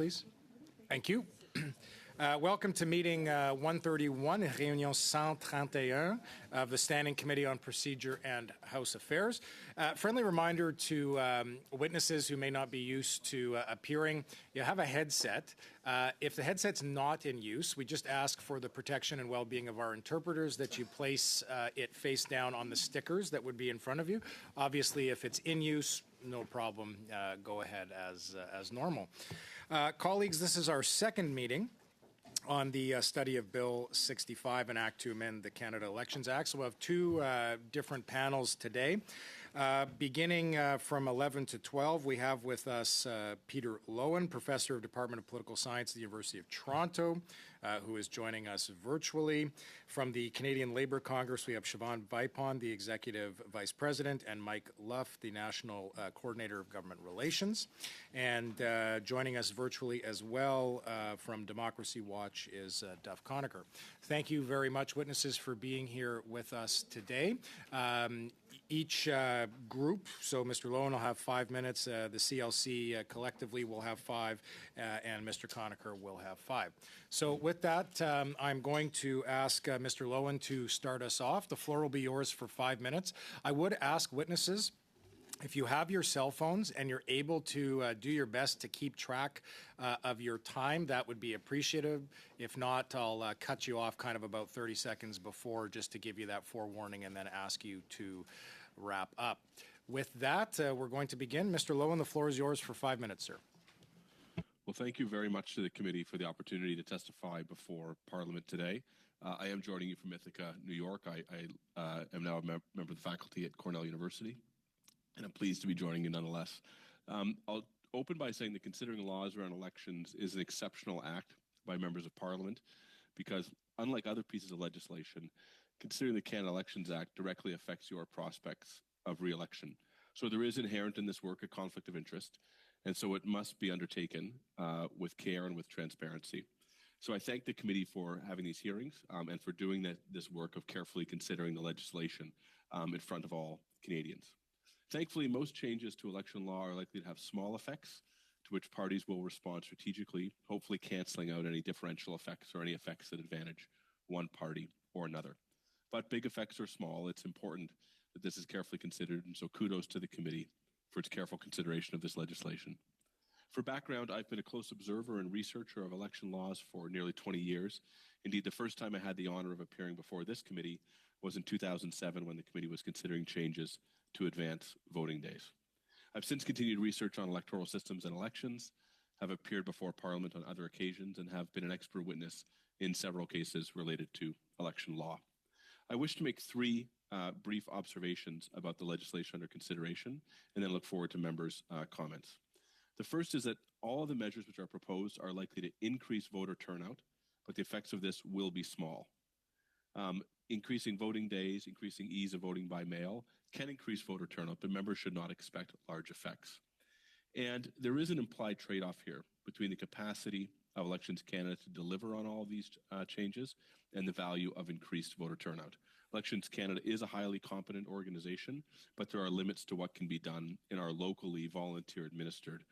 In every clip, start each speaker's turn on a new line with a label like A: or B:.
A: please. Thank you. Welcome to meeting 131, Réunion 131 of the Standing Committee on Procedure and House Affairs. Friendly reminder to witnesses who may not be used to appearing, you have a headset. If the headset's not in use, we just ask for the protection and well-being of our interpreters that you place it face down on the stickers that would be in front of you. Obviously, if it's in use, no problem. Go ahead as normal. Colleagues, this is our second meeting on the study of Bill 65, an act to amend the Canada Elections Act. So we'll have two different panels today. Beginning from 11 to 12, we have with us Peter Loewen, Professor of Department of Political Science at the University of Toronto, who is joining us virtually. From the Canadian Labour Congress, we have Siobhan Vipon, the Executive Vice President, and Mike Luff, the National Coordinator of Government Relations. And joining us virtually as well from Democracy Watch is Duff Conacher. Thank you very much, witnesses, for being here with us today. Each group, so Mr. Loewen will have 5 minutes, the CLC collectively will have 5, and Mr. Conacher will have 5. So with that, I'm going to ask Mr. Loewen to start us off. The floor will be yours for 5 minutes. I would ask witnesses, if you have your cell phones and you're able to do your best to keep track of your time, that would be appreciative. If not, I'll cut you off kind of about 30 seconds before just to give you that forewarning and then ask you to wrap up. With that, we're going to begin. Mr. Loewen, the floor is yours for 5 minutes, sir.
B: Well, thank you very much to the committee for the opportunity to testify before Parliament today. I am joining you from Ithaca, New York. I am now a member of the faculty at Cornell University, and I'm pleased to be joining you nonetheless. I'll open by saying that considering laws around elections is an exceptional act by members of Parliament because, unlike other pieces of legislation, considering the Canada Elections Act directly affects your prospects of re-election. So there is inherent in this work a conflict of interest, and so it must be undertaken with care and with transparency. So I thank the committee for having these hearings and for doing this work of carefully considering the legislation in front of all Canadians. Thankfully, most changes to election law are likely to have small effects to which parties will respond strategically, hopefully canceling out any differential effects or any effects that advantage one party or another. But big effects are small. It's important that this is carefully considered, and so kudos to the committee for its careful consideration of this legislation. For background, I've been a close observer and researcher of election laws for nearly 20 years. Indeed, the first time I had the honor of appearing before this committee was in 2007 when the committee was considering changes to advance voting days. I've since continued research on electoral systems and elections, have appeared before Parliament on other occasions, and have been an expert witness in several cases related to election law. I wish to make 3 brief observations about the legislation under consideration, and then look forward to members' comments. The first is that all of the measures which are proposed are likely to increase voter turnout, but the effects of this will be small. Increasing voting days, increasing ease of voting by mail can increase voter turnout, but members should not expect large effects. And there is an implied trade-off here between the capacity of Elections Canada to deliver on all of these changes and the value of increased voter turnout. Elections Canada is a highly competent organization, but there are limits to what can be done in our locally volunteer-administered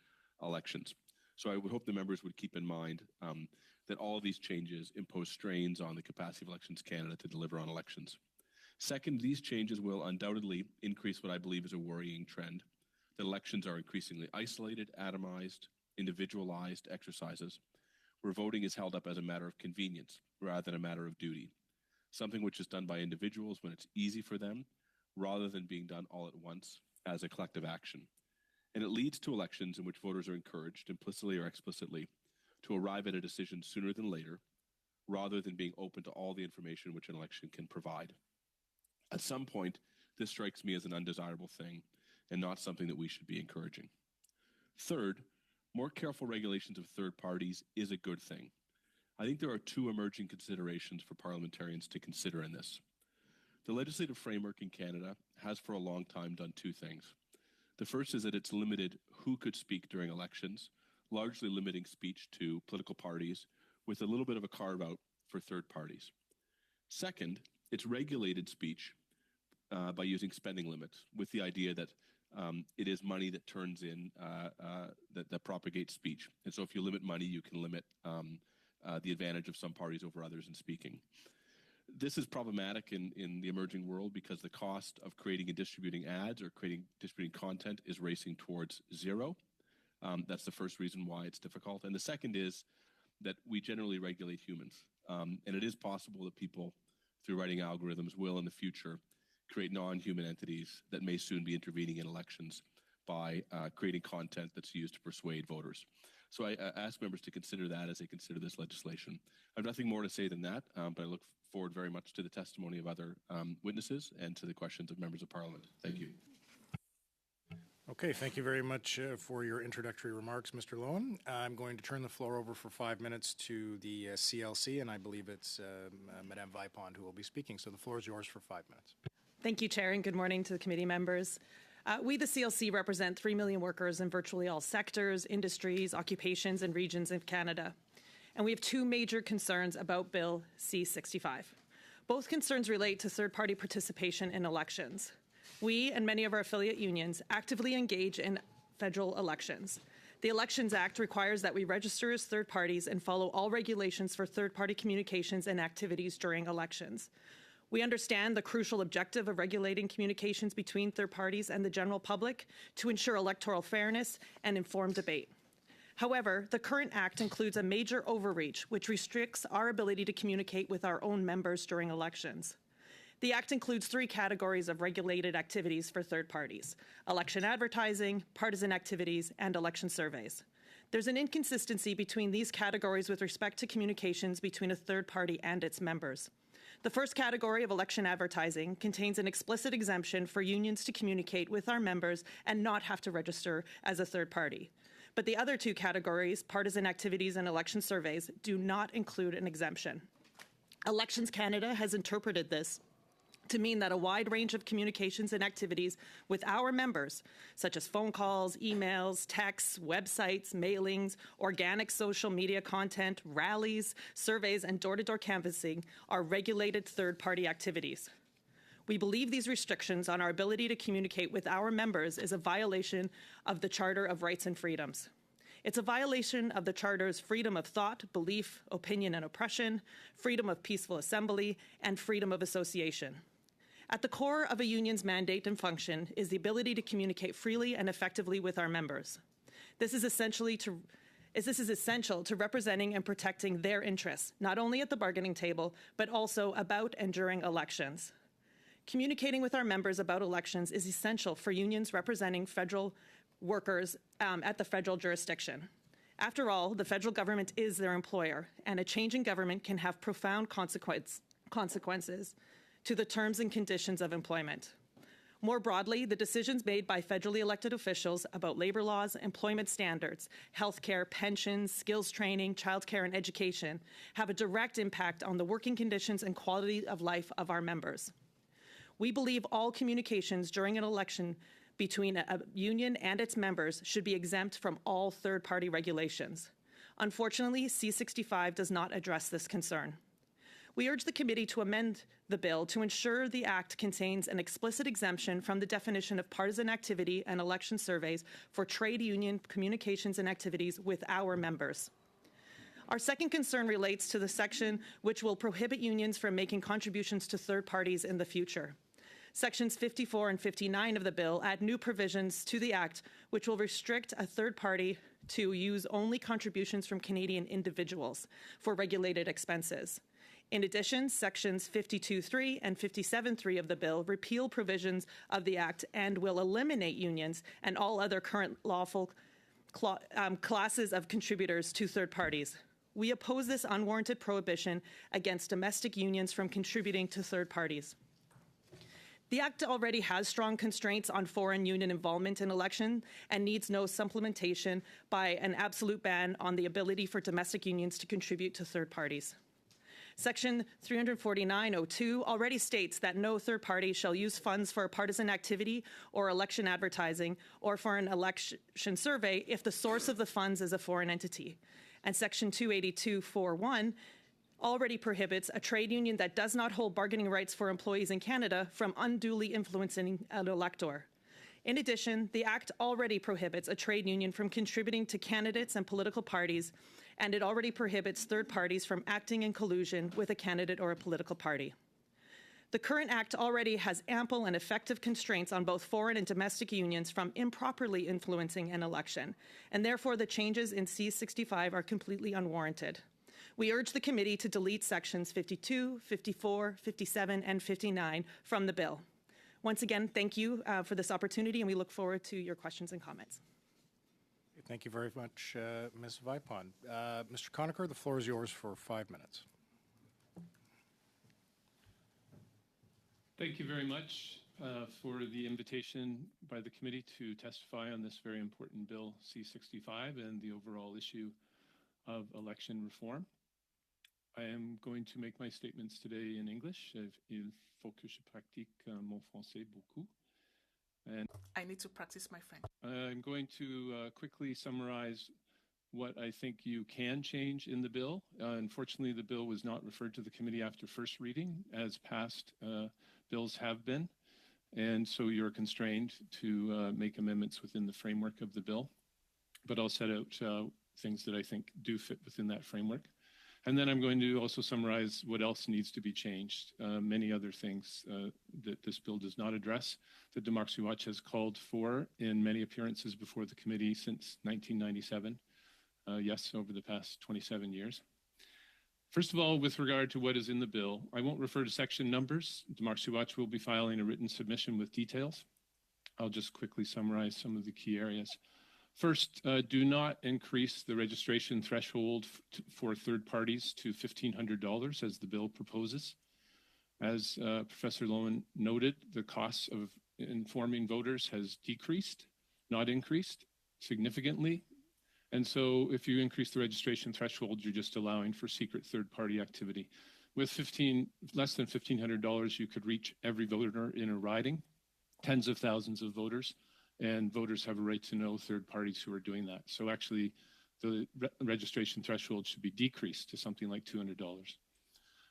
B: elections. So I would hope the members would keep in mind that all of these changes impose strains on the capacity of Elections Canada to deliver on elections. Second, these changes will undoubtedly increase what I believe is a worrying trend, that elections are increasingly isolated, atomized, individualized exercises, where voting is held up as a matter of convenience rather than a matter of duty, something which is done by individuals when it's easy for them, rather than being done all at once as a collective action. And it leads to elections in which voters are encouraged, implicitly or explicitly, to arrive at a decision sooner than later, rather than being open to all the information which an election can provide. At some point, this strikes me as an undesirable thing and not something that we should be encouraging. Third, more careful regulations of third parties is a good thing. I think there are 2 emerging considerations for parliamentarians to consider in this. The legislative framework in Canada has for a long time done 2 things. The first is that it's limited who could speak during elections, largely limiting speech to political parties with a little bit of a carve-out for third parties. Second, it's regulated speech by using spending limits with the idea that it is money that turns in, that propagates speech. And so if you limit money, you can limit the advantage of some parties over others in speaking. This is problematic in the emerging world because the cost of creating and distributing ads or distributing content is racing towards zero. That's the first reason why it's difficult. And the second is that we generally regulate humans. And it is possible that people, through writing algorithms, will in the future create non-human entities that may soon be intervening in elections by creating content that's used to persuade voters. So I ask members to consider that as they consider this legislation. I have nothing more to say than that, but I look forward very much to the testimony of other witnesses and to the questions of members of Parliament. Thank you.
A: Okay, thank you very much for your introductory remarks, Mr. Lowen. I'm going to turn the floor over for 5 minutes to the CLC, and I believe it's Madame Vipond who will be speaking. So the floor is yours for 5 minutes.
C: Thank you, Chair, and good morning to the committee members. We, the CLC, represent 3 million workers in virtually all sectors, industries, occupations, and regions of Canada. And we have 2 major concerns about Bill C-65. Both concerns relate to third-party participation in elections. We and many of our affiliate unions actively engage in federal elections. The Elections Act requires that we register as third parties and follow all regulations for third-party communications and activities during elections. We understand the crucial objective of regulating communications between third parties and the general public to ensure electoral fairness and informed debate. However, the current act includes a major overreach which restricts our ability to communicate with our own members during elections. The act includes 3 categories of regulated activities for third parties: election advertising, partisan activities, and election surveys. There's an inconsistency between these categories with respect to communications between a third party and its members. The first category of election advertising contains an explicit exemption for unions to communicate with our members and not have to register as a third party. But the other 2 categories, partisan activities and election surveys, do not include an exemption. Elections Canada has interpreted this to mean that a wide range of communications and activities with our members, such as phone calls, emails, texts, websites, mailings, organic social media content, rallies, surveys, and door-to-door canvassing, are regulated third-party activities. We believe these restrictions on our ability to communicate with our members is a violation of the Charter of Rights and Freedoms. It's a violation of the Charter's freedom of thought, belief, opinion, and oppression, freedom of peaceful assembly, and freedom of association. At the core of a union's mandate and function is the ability to communicate freely and effectively with our members. This is essential to representing and protecting their interests, not only at the bargaining table, but also about and during elections. Communicating with our members about elections is essential for unions representing federal workers at the federal jurisdiction. After all, the federal government is their employer, and a change in government can have profound consequences to the terms and conditions of employment. More broadly, the decisions made by federally elected officials about labor laws, employment standards, healthcare, pensions, skills training, childcare, and education have a direct impact on the working conditions and quality of life of our members. We believe all communications during an election between a union and its members should be exempt from all third-party regulations. Unfortunately, C-65 does not address this concern. We urge the committee to amend the bill to ensure the act contains an explicit exemption from the definition of partisan activity and election surveys for trade union communications and activities with our members. Our second concern relates to the section which will prohibit unions from making contributions to third parties in the future. Sections 54 and 59 of the bill add new provisions to the Act which will restrict a third party to use only contributions from Canadian individuals for regulated expenses. In addition, Sections 52.3 and 57.3 of the bill repeal provisions of the Act and will eliminate unions and all other current lawful classes of contributors to third parties. We oppose this unwarranted prohibition against domestic unions from contributing to third parties. The Act already has strong constraints on foreign union involvement in election and needs no supplementation by an absolute ban on the ability for domestic unions to contribute to third parties. Section 349.02 already states that no third party shall use funds for a partisan activity or election advertising or for an election survey if the source of the funds is a foreign entity. And Section 282.4.1 already prohibits a trade union that does not hold bargaining rights for employees in Canada from unduly influencing an elector. In addition, the Act already prohibits a trade union from contributing to candidates and political parties, and it already prohibits third parties from acting in collusion with a candidate or a political party. The current Act already has ample and effective constraints on both foreign and domestic unions from improperly influencing an election, and therefore the changes in C-65 are completely unwarranted. We urge the committee to delete sections 52, 54, 57, and 59 from the bill. Once again, thank you for this opportunity, and we look forward to your questions and comments.
A: Thank you very much, Ms. Vipon. Mr. Conacher, the floor is yours for 5 minutes.
D: Thank you very much for the invitation by the committee to testify on this very important bill, C-65, and the overall issue of election reform. I am going to make my statements today in English. Il faut que je pratique mon français beaucoup. And
E: I need to practice my French.
D: I'm going to quickly summarize what I think you can change in the bill. Unfortunately, the bill was not referred to the committee after first reading, as past bills have been, and so you're constrained to make amendments within the framework of the bill. But I'll set out things that I think do fit within that framework. And then I'm going to also summarize what else needs to be changed, many other things that this bill does not address, that Democracy Watch has called for in many appearances before the committee since 1997, yes, over the past 27 years. First of all, with regard to what is in the bill, I won't refer to section numbers. Democracy Watch will be filing a written submission with details. I'll just quickly summarize some of the key areas. First, do not increase the registration threshold for third parties to $1,500 as the bill proposes. As Professor Lowen noted, the cost of informing voters has decreased, not increased, significantly. And so if you increase the registration threshold, you're just allowing for secret third-party activity. With less than $1,500, you could reach every voter in a riding, tens of thousands of voters, and voters have a right to know third parties who are doing that. So actually, the registration threshold should be decreased to something like $200.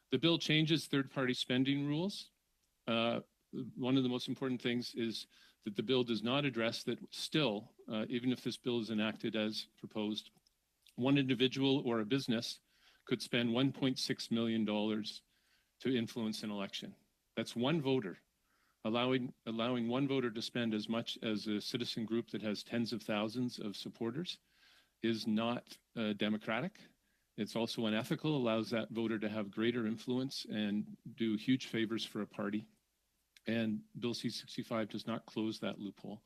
D: The bill changes third-party spending rules. One of the most important things is that the bill does not address that still, even if this bill is enacted as proposed, one individual or a business could spend $1.6 million to influence an election. That's one voter. Allowing one voter to spend as much as a citizen group that has tens of thousands of supporters is not democratic. It's also unethical, allows that voter to have greater influence and do huge favors for a party. And Bill C-65 does not close that loophole.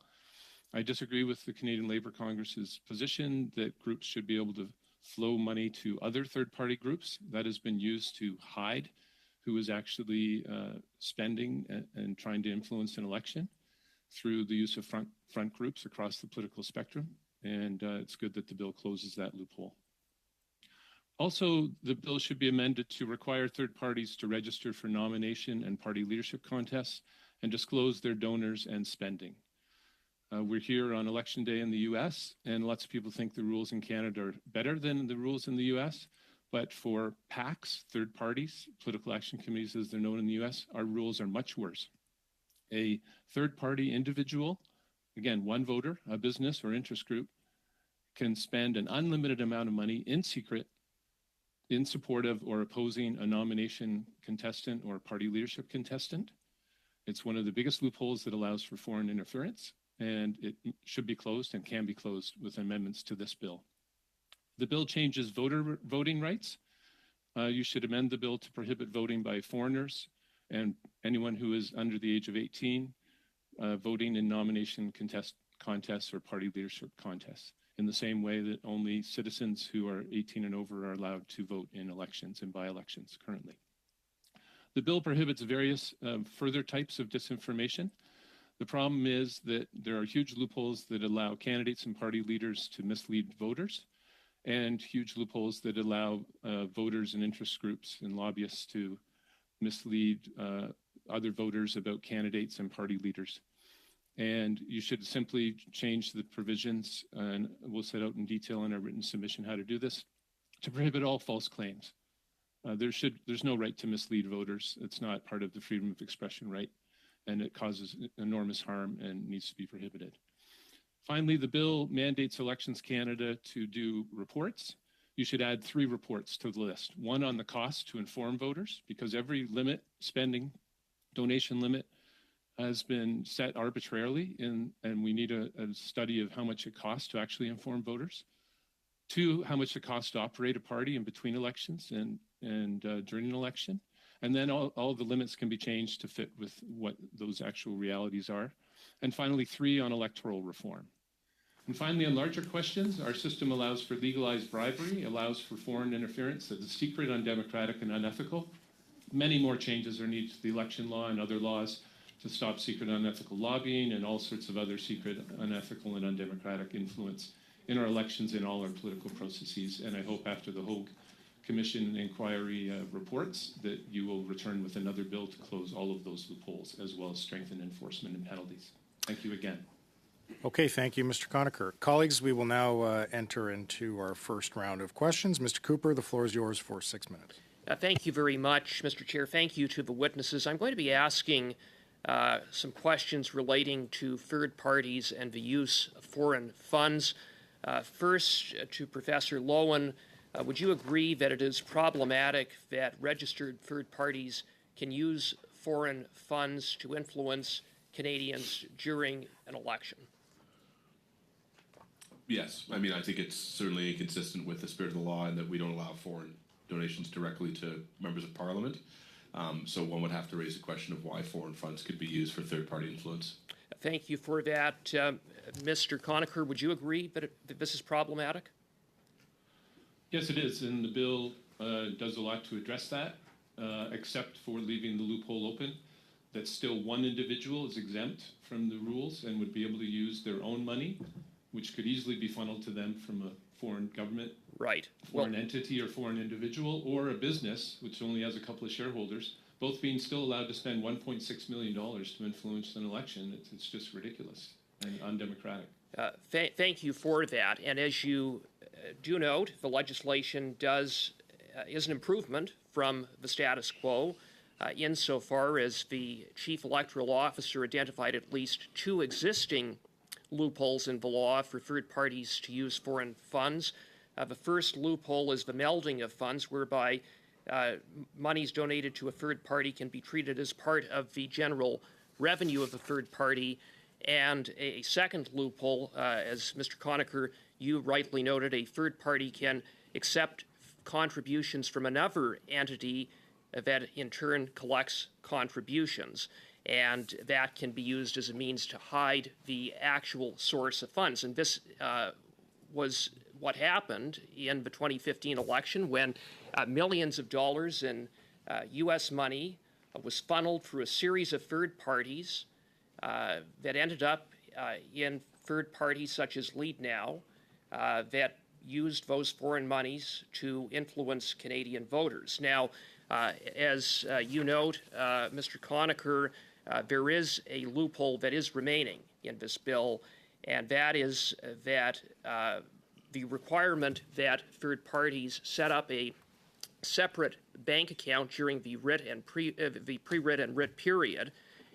D: I disagree with the Canadian Labour Congress's position that groups should be able to flow money to other third-party groups. That has been used to hide who is actually spending and trying to influence an election through the use of front groups across the political spectrum. And it's good that the bill closes that loophole. Also, the bill should be amended to require third parties to register for nomination and party leadership contests and disclose their donors and spending. We're here on Election Day in the US, and lots of people think the rules in Canada are better than the rules in the US. But for PACs, third parties, political action committees as they're known in the US, our rules are much worse. A third party individual, again, one voter, a business or interest group, can spend an unlimited amount of money in secret in support of or opposing a nomination contestant or party leadership contestant. It's one of the biggest loopholes that allows for foreign interference, and it should be closed and can be closed with amendments to this bill. The bill changes voter voting rights. You should amend the bill to prohibit voting by foreigners and anyone who is under the age of 18 voting in nomination contests or party leadership contests, in the same way that only citizens who are 18 and over are allowed to vote in elections and by-elections currently. The bill prohibits various further types of disinformation. The problem is that there are huge loopholes that allow candidates and party leaders to mislead voters, and huge loopholes that allow voters and interest groups and lobbyists to mislead other voters about candidates and party leaders. And you should simply change the provisions, and we'll set out in detail in our written submission how to do this, to prohibit all false claims. There's no right to mislead voters. It's not part of the freedom of expression right. and it causes enormous harm and needs to be prohibited. Finally, the bill mandates Elections Canada to do reports. You should add 3 reports to the list. One on the cost to inform voters, because every spending donation limit has been set arbitrarily, and we need a study of how much it costs to actually inform voters. 2, how much it costs to operate a party in between elections and during an election. And then all the limits can be changed to fit with what those actual realities are. And finally, 3, on electoral reform. And finally, on larger questions, our system allows for legalized bribery, allows for foreign interference that is secret, undemocratic, and unethical. Many more changes are needed to the election law and other laws to stop secret, unethical lobbying and all sorts of other secret, unethical, and undemocratic influence in our elections, in all our political processes. And I hope after the Hogue Commission inquiry reports that you will return with another bill to close all of those loopholes, as well as strengthen enforcement and penalties. Thank you again.
A: Okay, thank you, Mr. Conacher. Colleagues, we will now enter into our first round of questions. Mr. Cooper, the floor is yours for 6 minutes.
E: Thank you very much, Mr. Chair. Thank you to the witnesses. I'm going to be asking some questions relating to third parties and the use of foreign funds. First, to Professor Lowen, would you agree that it is problematic that registered third parties can use foreign funds to influence Canadians during an election?
B: Yes, I mean, I think it's certainly inconsistent with the spirit of the law in that we don't allow foreign donations directly to members of Parliament. So one would have to raise the question of why foreign funds could be used for third-party influence.
E: Thank you for that. Mr. Conacher, would you agree that this is problematic?
D: Yes, it is, and the bill does a lot to address that, except for leaving the loophole open, that still one individual is exempt from the rules and would be able to use their own money, which could easily be funneled to them from a foreign government,
E: right,
D: foreign entity or foreign individual, or a business, which only has a couple of shareholders, both being still allowed to spend $1.6 million to influence an election. It's just ridiculous and undemocratic.
E: Thank you for that. And as you do note, the legislation is an improvement from the status quo insofar as the Chief Electoral Officer identified at least 2 existing loopholes in the law for third parties to use foreign funds. The first loophole is the melding of funds, whereby monies donated to a third party can be treated as part of the general revenue of the third party. And a second loophole, as Mr. Conacher, you rightly noted, a third party can accept contributions from another entity that in turn collects contributions. And that can be used as a means to hide the actual source of funds. And this was what happened in the 2015 election, when millions of dollars in U.S. money was funneled through a series of third parties that ended up in third parties such as Lead Now that used those foreign monies to influence Canadian voters. Now, as you note, Mr. Conacher, there is a loophole that is remaining in this bill, and that is that the requirement that third parties set up a separate bank account during the writ and the pre-writ and writ period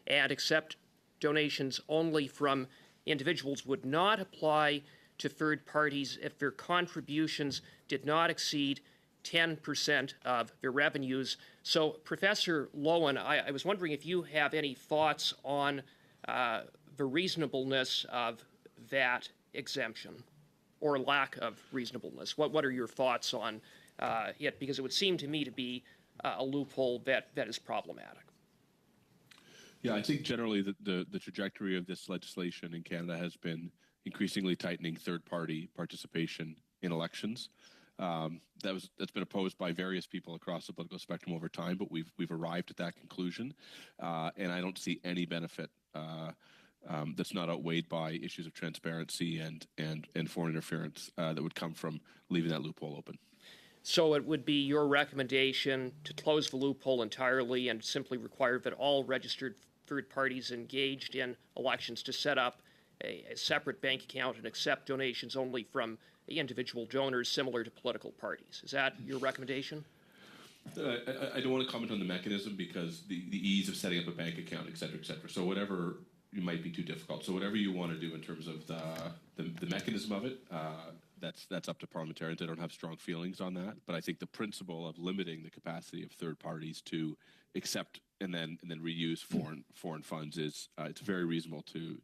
E: and accept donations only from individuals would not apply to third parties if their contributions did not exceed 10% of their revenues. So, Professor Lowen, I was wondering if you have any thoughts on the reasonableness of that exemption, or lack of reasonableness. What are your thoughts on it? Because it would seem to me to be a loophole that is problematic.
B: Yeah, I think generally the trajectory of this legislation in Canada has been increasingly tightening third-party participation in elections. That's been opposed by various people across the political spectrum over time, but we've arrived at that conclusion, and I don't see any benefit that's not outweighed by issues of transparency and foreign interference that would come from leaving that loophole open.
E: So it would be your recommendation to close the loophole entirely and simply require that all registered third parties engaged in elections to set up a separate bank account and accept donations only from individual donors similar to political parties. Is that your recommendation?
B: I don't want to comment on the mechanism because the ease of setting up a bank account, et cetera, et cetera. So whatever you might be too difficult. So whatever you want to do in terms of the mechanism of it, that's up to parliamentarians. I don't have strong feelings on that, but I think the principle of limiting the capacity of third parties to accept and then reuse foreign funds is it's very reasonable to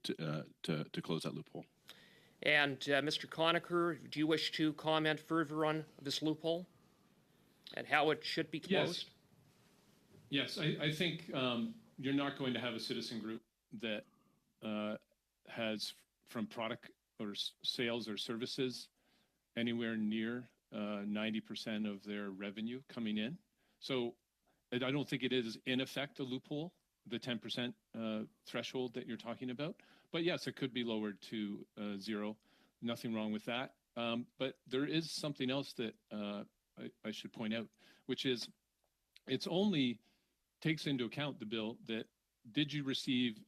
B: close that loophole.
E: And Mr. Conacher, do you wish to comment further on this loophole and how it should be closed?
D: Yes, I think you're not going to have a citizen group that has from product or sales or services anywhere near 90% of their revenue coming in. So I don't think it is in effect a loophole, the 10% threshold that you're talking about. But yes, it could be lowered to 0. Nothing wrong with that. But there is something else that I should point out, which is it's only takes into account the bill that did you receive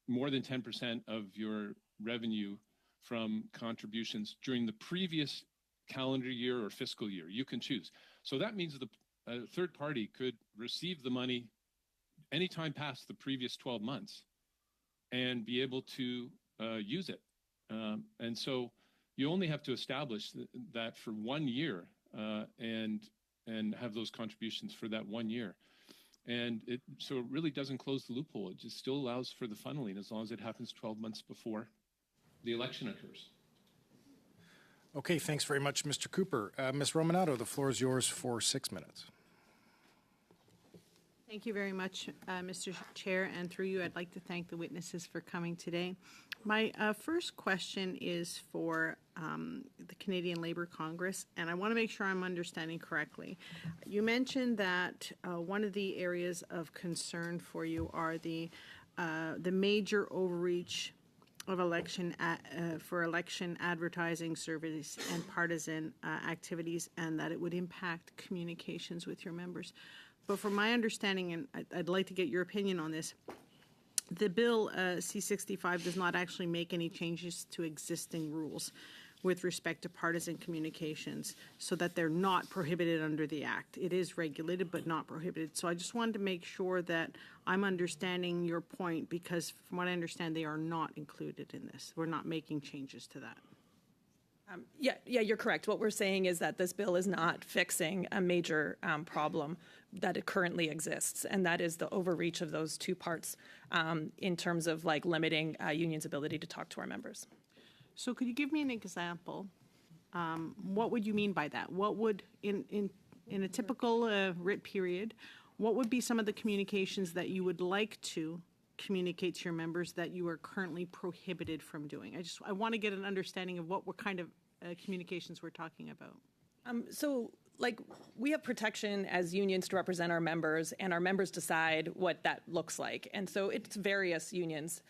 D: more than 10% of your revenue from contributions during the previous calendar year or fiscal year. You can choose. So that means the third party could receive the money anytime past the previous 12 months and be able to use it. And so you only have to establish that for 1 year and have those contributions for that 1 year. And so it really doesn't close the loophole. It just still allows for the funneling as long as it happens 12 months before the election occurs.
A: Okay, thanks very much, Mr. Cooper. Ms. Romanato, the floor is yours for 6 minutes.
F: Thank you very much, Mr. Chair, and through you, I'd like to thank the witnesses for coming today. My first question is for the Canadian Labour Congress, and I want to make sure I'm understanding correctly. You mentioned that one of the areas of concern for you are the major overreach of election for election advertising services and partisan activities, and that it would impact communications with your members. But from my understanding, and I'd like to get your opinion on this, the bill C-65 does not actually make any changes to existing rules with respect to partisan communications so that they're not prohibited under the Act. It is regulated but not prohibited. So I just wanted to make sure that I'm understanding your point because from what I understand, they are not included in this. We're not making changes to that.
C: Yeah, you're correct. What we're saying is that this bill is not fixing a major problem that it currently exists, and that is the overreach of those two parts in terms of like limiting unions' ability to talk to our members.
F: So could you give me an example? What would you mean by that? What would, in a typical writ period, what would be some of the communications that you would like to communicate to your members that you are currently prohibited from doing? I want to get an understanding of what kind of communications we're talking about.
C: So, like, we have protection as unions to represent our members, and our members decide what that looks like. And so it's various unions.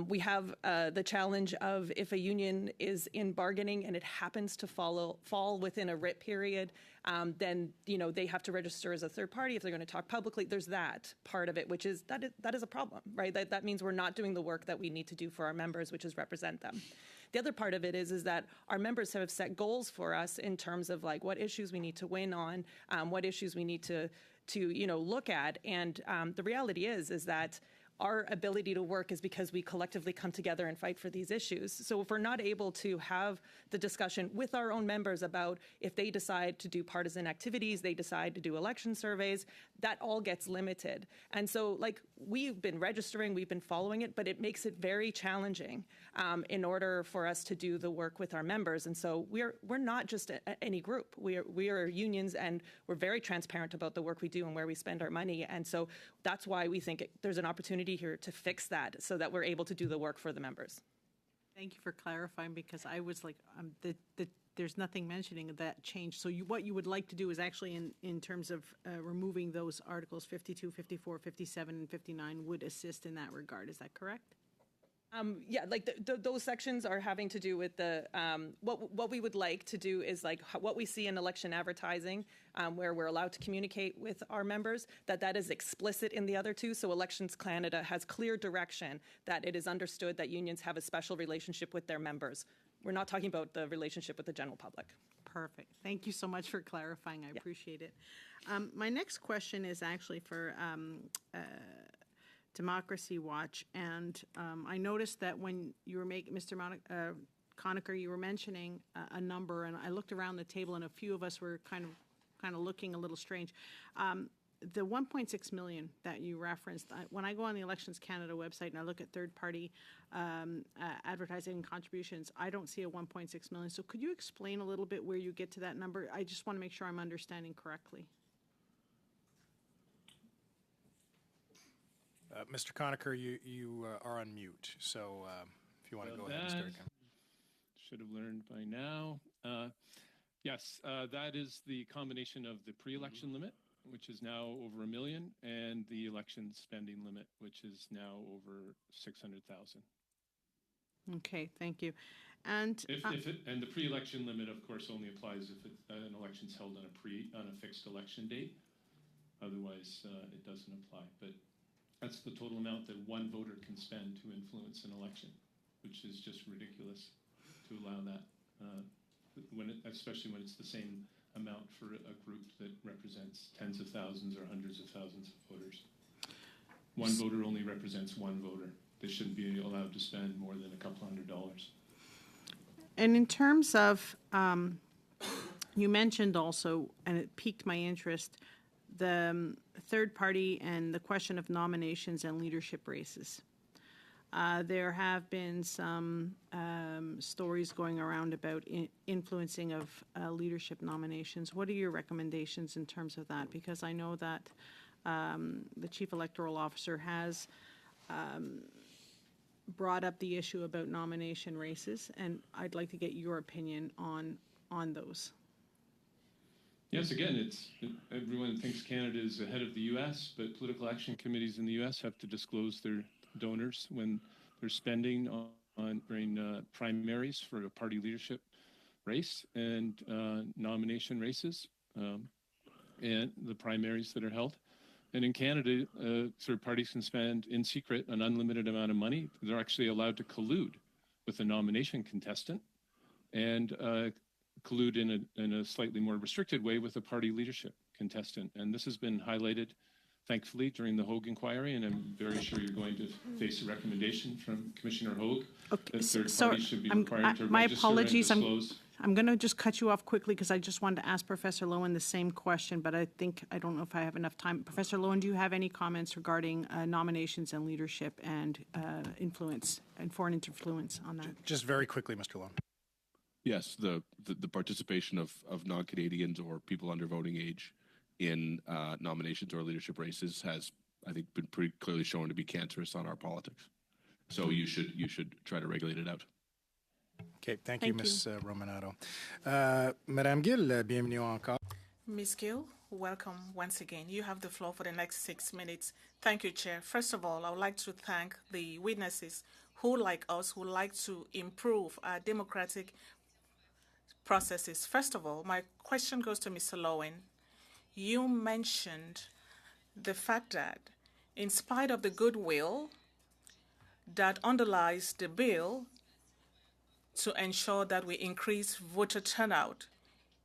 C: We have the challenge of if a union is in bargaining and it happens to fall within a writ period, then they have to register as a third party if they're going to talk publicly. There's that part of it, which is that is a problem, right? That means we're not doing the work that we need to do for our members, which is represent them. The other part of it is that our members have set goals for us in terms of like what issues we need to win on, what issues we need to look at, and the reality is that our ability to work is because we collectively come together and fight for these issues. So if we're not able to have the discussion with our own members about if they decide to do partisan activities, they decide to do election surveys, that all gets limited. And so like we've been registering, we've been following it, but it makes it very challenging in order for us to do the work with our members. And so we're not just any group. We are unions, and we're very transparent about the work we do and where we spend our money. And so that's why we think there's an opportunity here to fix that so that we're able to do the work for the members.
F: Thank you for clarifying, because I was like, there's nothing mentioning that change. So what you would like to do is actually in terms of removing those articles 52, 54, 57, and 59 would assist in that regard. Is that correct?
C: Yeah, like those sections are having to do with the what we would like to do is like what we see in election advertising, where we're allowed to communicate with our members, that is explicit in the other two. So Elections Canada has clear direction that it is understood that unions have a special relationship with their members. We're not talking about the relationship with the general public.
F: Perfect. Thank you so much for clarifying. I appreciate it. My next question is actually for Democracy Watch, and I noticed that when you were making, Mr. Conacher, you were mentioning a number, and I looked around the table, and a few of us were kind of looking a little strange. The 1.6 million that you referenced, when I go on the Elections Canada website and I look at third-party advertising and contributions, I don't see a 1.6 million. So could you explain a little bit where you get to that number? I just want to make sure I'm understanding correctly.
A: Mr. Conacher, you are on mute, so if you want to go ahead and start again.
D: Should have learned by now. Yes, that is the combination of the pre-election limit, which is now over $1 million, and the election spending limit, which is now over 600,000.
F: Okay, thank you. And
D: and the pre-election limit, of course, only applies if an election's held on a fixed election date. Otherwise, it doesn't apply. But that's the total amount that one voter can spend to influence an election, which is just ridiculous to allow that, especially when it's the same amount for a group that represents tens of thousands or hundreds of thousands of voters. One voter only represents one voter. They shouldn't be allowed to spend more than a couple $100s.
F: And in terms of, you mentioned also, and it piqued my interest, the third party and the question of nominations and leadership races. There have been some stories going around about influencing of leadership nominations. What are your recommendations in terms of that? Because I know that the Chief Electoral Officer has brought up the issue about nomination races, and I'd like to get your opinion on those.
D: Yes, again, everyone thinks Canada is ahead of the U.S., but political action committees in the U.S. have to disclose their donors when they're spending during primaries for a party leadership race and nomination races and the primaries that are held. And in Canada, third parties can spend in secret an unlimited amount of money. They're actually allowed to collude with a nomination contestant and collude in a slightly more restricted way with a party leadership contestant. And this has been highlighted, thankfully, during the Hogue inquiry, and I'm very sure you're going to face a recommendation from Commissioner Hogue that third parties should be required to
F: my
D: register
F: apologies,
D: and disclose.
F: I'm going to just cut you off quickly because I just wanted to ask Professor Lowen the same question, but I don't know if I have enough time. Professor Lowen, do you have any comments regarding nominations and leadership and influence and foreign influence on that?
A: Just very quickly, Mr. Lowen.
B: Yes, the participation of non-Canadians or people under voting age in nominations or leadership races has, I think, been pretty clearly shown to be cancerous on our politics. So you should try to regulate it out.
A: Okay, thank you, Ms. Romanato. Madame Gill, bienvenue encore.
G: Ms. Gill, welcome once again. You have the floor for the next 6 minutes. Thank you, Chair. First of all, I would like to thank the witnesses who, like us, would like to improve our democratic processes. First of all, my question goes to Mr. Lowen. You mentioned the fact that in spite of the goodwill that underlies the bill to ensure that we increase voter turnout,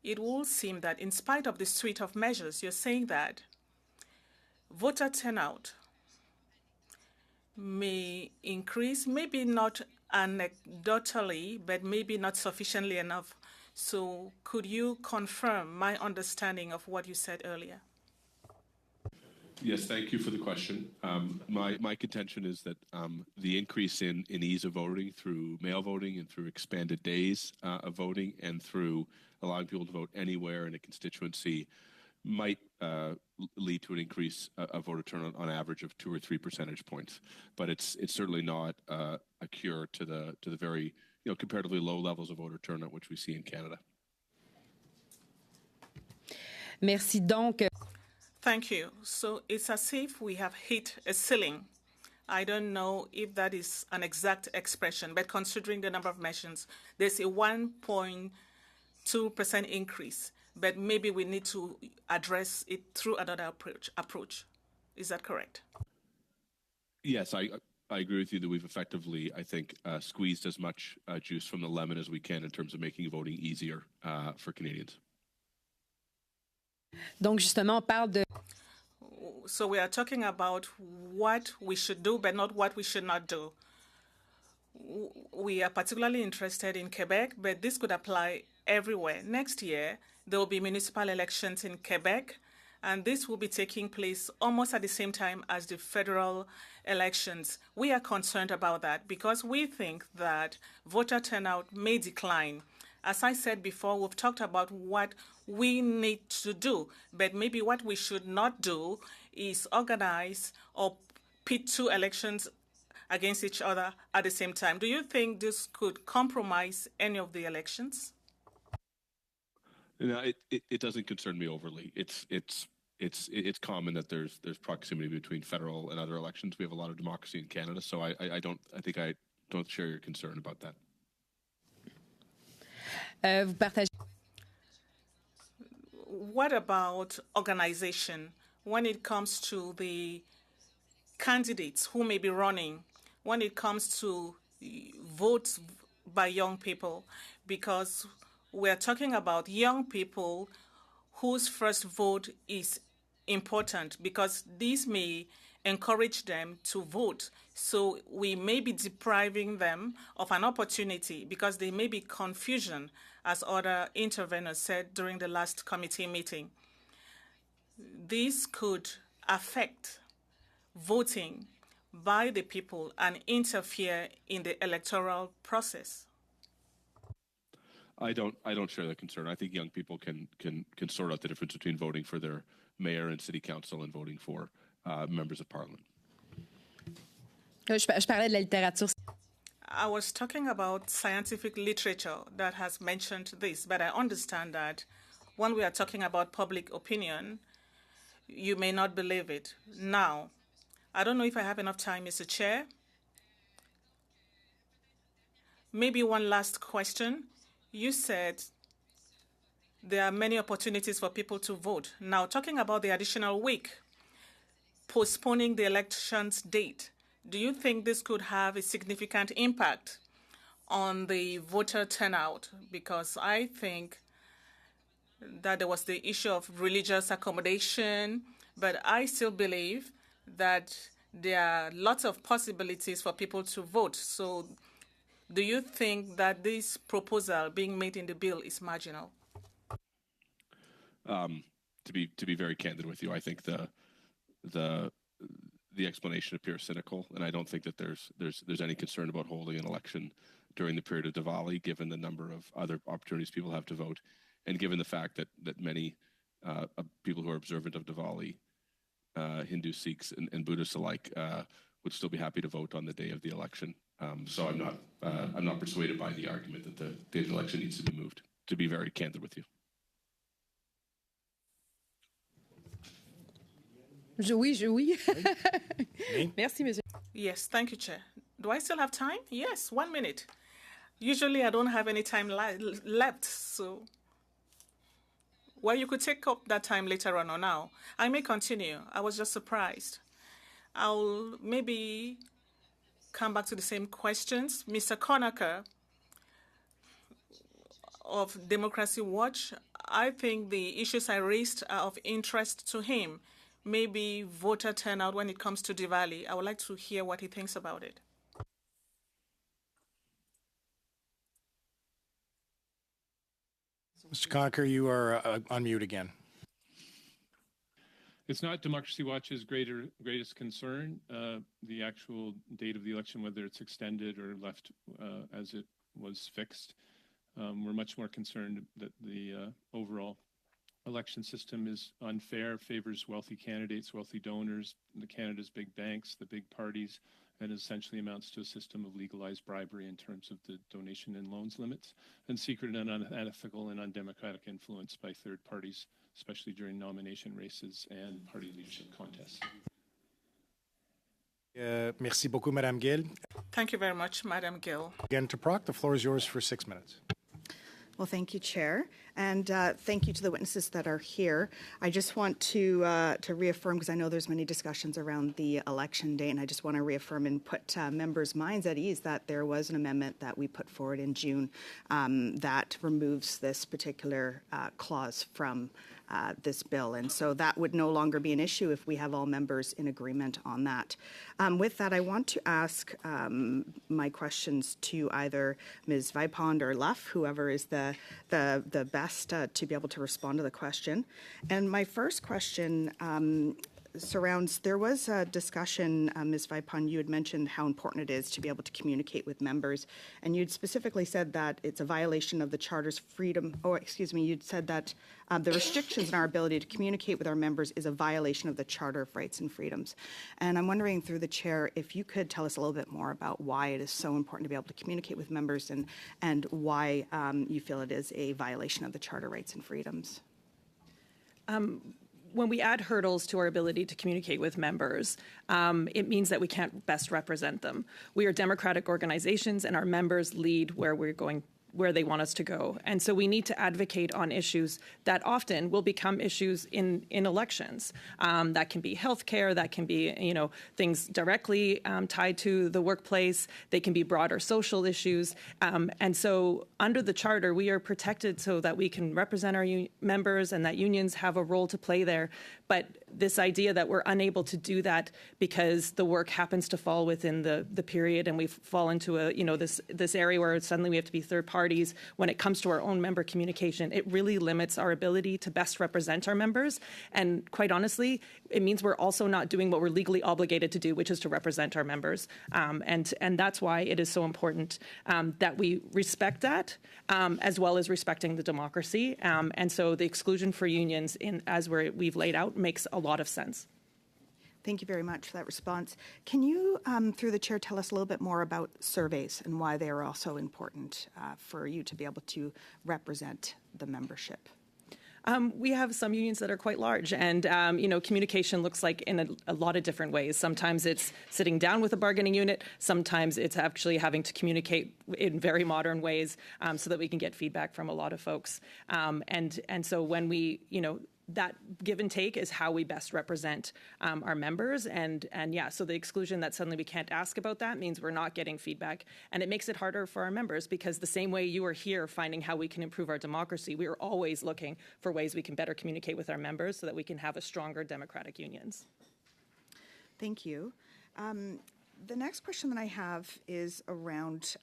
G: it will seem that in spite of the suite of measures, you're saying that voter turnout may increase, maybe not anecdotally, but maybe not sufficiently enough. So could you confirm my understanding of what you said earlier?
B: Yes, thank you for the question. My contention is that the increase in ease of voting through mail voting and through expanded days of voting and through allowing people to vote anywhere in a constituency might lead to an increase of voter turnout on average of 2 or 3 percentage points. But it's certainly not a cure to the very comparatively low levels of voter turnout which we see in Canada.
H: Merci donc.
G: Thank you. So it's as if we have hit a ceiling. I don't know if that is an exact expression, but considering the number of mentions, there's a 1.2% increase, but maybe we need to address it through another approach. Is that correct?
B: Yes, I agree with you that we've effectively, I think, squeezed as much juice from the lemon as we can in terms of making voting easier for Canadians.
H: Donc, justement, on parle de...
G: So we are talking about what we should do, but not what we should not do. We are particularly interested in Quebec, but this could apply everywhere. Next year, there will be municipal elections in Quebec, and this will be taking place almost at the same time as the federal elections. We are concerned about that because we think that voter turnout may decline. As I said before, we've talked about what we need to do, but maybe what we should not do is organize or pit two elections against each other at the same time. Do you think this could compromise any of the elections?
B: No, it doesn't concern me overly. It's common that there's proximity between federal and other elections. We have a lot of democracy in Canada, so I don't share your concern about that.
H: Vous partagez...
G: What about organization when it comes to the candidates who may be running, when it comes to votes by young people? Because we're talking about young people whose first vote is important because these may encourage them to vote. So we may be depriving them of an opportunity because there may be confusion, as other interveners said during the last committee meeting. This could affect voting by the people and interfere in the electoral process.
B: I don't share that concern. I think young people can sort out the difference between voting for their mayor and city council and voting for members of parliament.
H: Je parlais de la littérature.
G: I was talking about scientific literature that has mentioned this, but I understand that when we are talking about public opinion, you may not believe it. Now, I don't know if I have enough time, Mr. Chair. Maybe one last question. You said there are many opportunities for people to vote. Now, talking about the additional week, postponing the election's date, do you think this could have a significant impact on the voter turnout? Because I think that there was the issue of religious accommodation, but I still believe that there are lots of possibilities for people to vote. So do you think that this proposal being made in the bill is marginal?
B: To be very candid with you, I think the explanation appears cynical, and I don't think that there's any concern about holding an election during the period of Diwali, given the number of other opportunities people have to vote, and given the fact that many people who are observant of Diwali, Hindu, Sikhs, and Buddhists alike, would still be happy to vote on the day of the election. So I'm not persuaded by the argument that the day of the election needs to be moved. To be very candid with you.
H: Oui. Merci, monsieur.
G: Yes, thank you, Chair. Do I still have time? Yes, 1 minute. Usually I don't have any time left, so... Well, you could take up that time later on or now. I may continue. I was just surprised. I'll maybe come back to the same questions. Mr. Conacher of Democracy Watch, I think the issues I raised are of interest to him. Maybe voter turnout when it comes to Diwali. I would like to hear what he thinks about it.
A: Mr. Conacher, you are on mute again.
D: It's not Democracy Watch's greatest concern, the actual date of the election, whether it's extended or left as it was fixed. We're much more concerned that the overall election system is unfair, favors wealthy candidates, wealthy donors, Canada's big banks, the big parties, and essentially amounts to a system of legalized bribery in terms of the donation and loans limits, and secret and unethical and undemocratic influence by third parties, especially during nomination races and party leadership contests.
A: Merci beaucoup, Madame Gill.
G: Thank you very much, Madame Gill.
A: Again to PROC, the floor is yours for 6 minutes.
I: Well, thank you, Chair, and thank you to the witnesses that are here. I just want to reaffirm, because I know there's many discussions around the election day, and I just want to reaffirm and put members' minds at ease that there was an amendment that we put forward in June that removes this particular clause from this bill, and so that would no longer be an issue if we have all members in agreement on that. With that, I want to ask my questions to either Ms. Vipond or Luff, whoever is the best to be able to respond to the question. And my first question surrounds, there was a discussion, Ms. Vipond, you had mentioned how important it is to be able to communicate with members, and you'd specifically said that it's a violation of the Charter's freedom, you'd said that the restrictions in our ability to communicate with our members is a violation of the Charter of Rights and Freedoms. And I'm wondering, through the Chair, if you could tell us a little bit more about why it is so important to be able to communicate with members and why you feel it is a violation of the Charter rights and freedoms.
C: When we add hurdles to our ability to communicate with members, it means that we can't best represent them. We are democratic organizations, and our members lead where we're going, where they want us to go. And so we need to advocate on issues that often will become issues in elections. That can be healthcare, that can be, things directly tied to the workplace. They can be broader social issues. And so under the Charter, we are protected so that we can represent our members and that unions have a role to play there. But this idea that we're unable to do that because the work happens to fall within the period, and we fall into this area where suddenly we have to be third parties when it comes to our own member communication, it really limits our ability to best represent our members. And quite honestly, it means we're also not doing what we're legally obligated to do, which is to represent our members. And that's why it is so important that we respect that, as well as respecting the democracy. And so the exclusion for unions, as we've laid out, makes a lot of sense.
I: Thank you very much for that response. Can you, through the Chair, tell us a little bit more about surveys and why they are also important for you to be able to represent the membership?
C: We have some unions that are quite large, and communication looks like in a lot of different ways. Sometimes it's sitting down with a bargaining unit. Sometimes it's actually having to communicate in very modern ways so that we can get feedback from a lot of folks. And so when we, that give and take is how we best represent our members. And so the exclusion that suddenly we can't ask about that means we're not getting feedback. And it makes it harder for our members, because the same way you are here finding how we can improve our democracy, we are always looking for ways we can better communicate with our members so that we can have a stronger democratic unions.
I: Thank you. The next question that I have is around,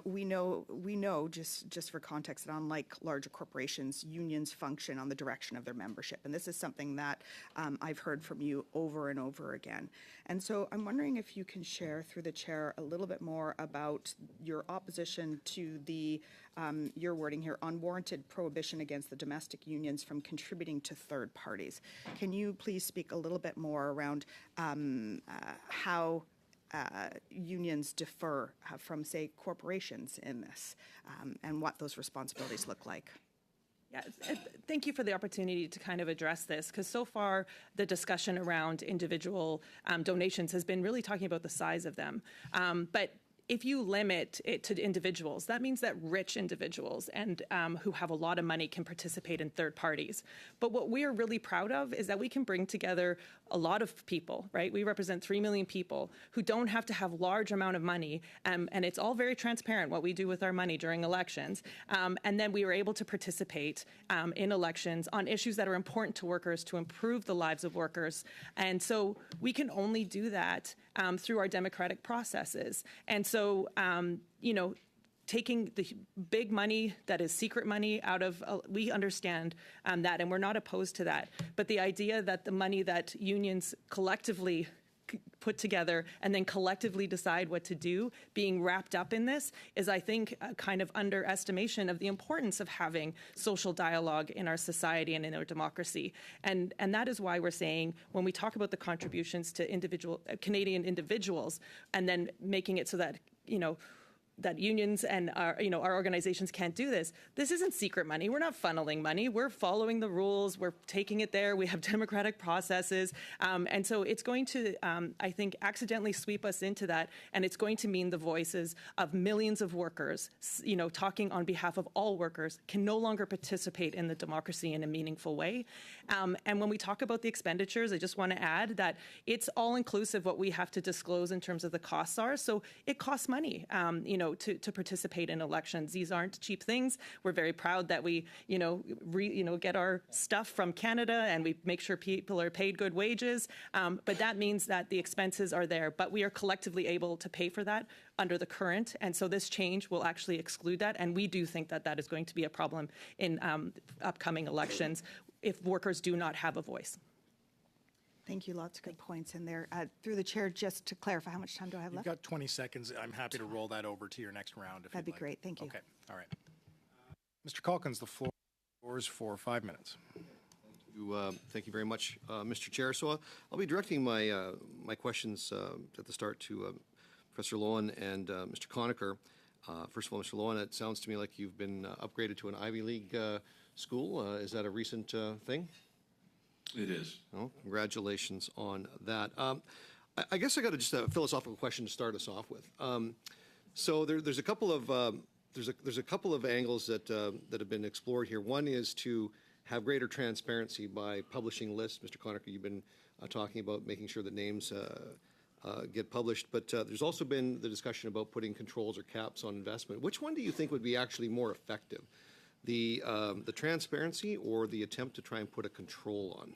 I: we know just for context that unlike larger corporations, unions function on the direction of their membership. And this is something that I've heard from you over and over again. And so I'm wondering if you can share through the Chair a little bit more about your opposition to the, your wording here, unwarranted prohibition against the domestic unions from contributing to third parties. Can you please speak a little bit more around how unions differ from, say, corporations in this, and what those responsibilities look like?
C: Yeah, thank you for the opportunity to kind of address this, because so far the discussion around individual donations has been really talking about the size of them. But if you limit it to individuals, that means that rich individuals and who have a lot of money can participate in third parties. But what we are really proud of is that we can bring together a lot of people, right? We represent 3 million people who don't have to have large amount of money, and it's all very transparent what we do with our money during elections. And then we are able to participate in elections on issues that are important to workers to improve the lives of workers. And so we can only do that through our democratic processes. And so, taking the big money that is secret money out of, we understand that, and we're not opposed to that. But the idea that the money that unions collectively put together and then collectively decide what to do, being wrapped up in this, is, I think, a kind of underestimation of the importance of having social dialogue in our society and in our democracy. And that is why we're saying, when we talk about the contributions to individual Canadian individuals, and then making it so that, that unions and our organizations can't do this. This isn't secret money. We're not funneling money. We're following the rules. We're taking it there. We have democratic processes. And so it's going to, I think, accidentally sweep us into that. And it's going to mean the voices of millions of workers, talking on behalf of all workers, can no longer participate in the democracy in a meaningful way. And when we talk about the expenditures, I just want to add that it's all inclusive what we have to disclose in terms of the costs are. So it costs money, to participate in elections. These aren't cheap things. We're very proud that we, get our stuff from Canada and we make sure people are paid good wages. But that means that the expenses are there. But we are collectively able to pay for that under the current. And so this change will actually exclude that. And we do think that that is going to be a problem in upcoming elections if workers do not have a voice.
I: Thank you. Lots of good points in there. Through the chair, just to clarify, how much time do I have
A: You've
I: left?
A: got 20 seconds. I'm happy to roll that over to your next round. If
I: That'd be
A: you'd like.
I: great. Thank you.
A: Okay. All right. Mr. Calkins, the floor is for 5 minutes.
J: Thank you very much, Mr. Chair. So I'll be directing my my questions at the start to Professor Loewen and Mr. Conacher. First of all, Mr. Loewen, it sounds to me like you've been upgraded to an Ivy League school. Is that a recent thing?
B: It is.
J: Oh, congratulations on that. I guess I got just a philosophical question to start us off with. So there's a couple of there's a couple of angles that that have been explored here. One is to have greater transparency by publishing lists. Mr. Conacher, you've been talking about making sure that names get published, but there's also been the discussion about putting controls or caps on investment. Which one do you think would be actually more effective? The transparency or the attempt to try and put a control on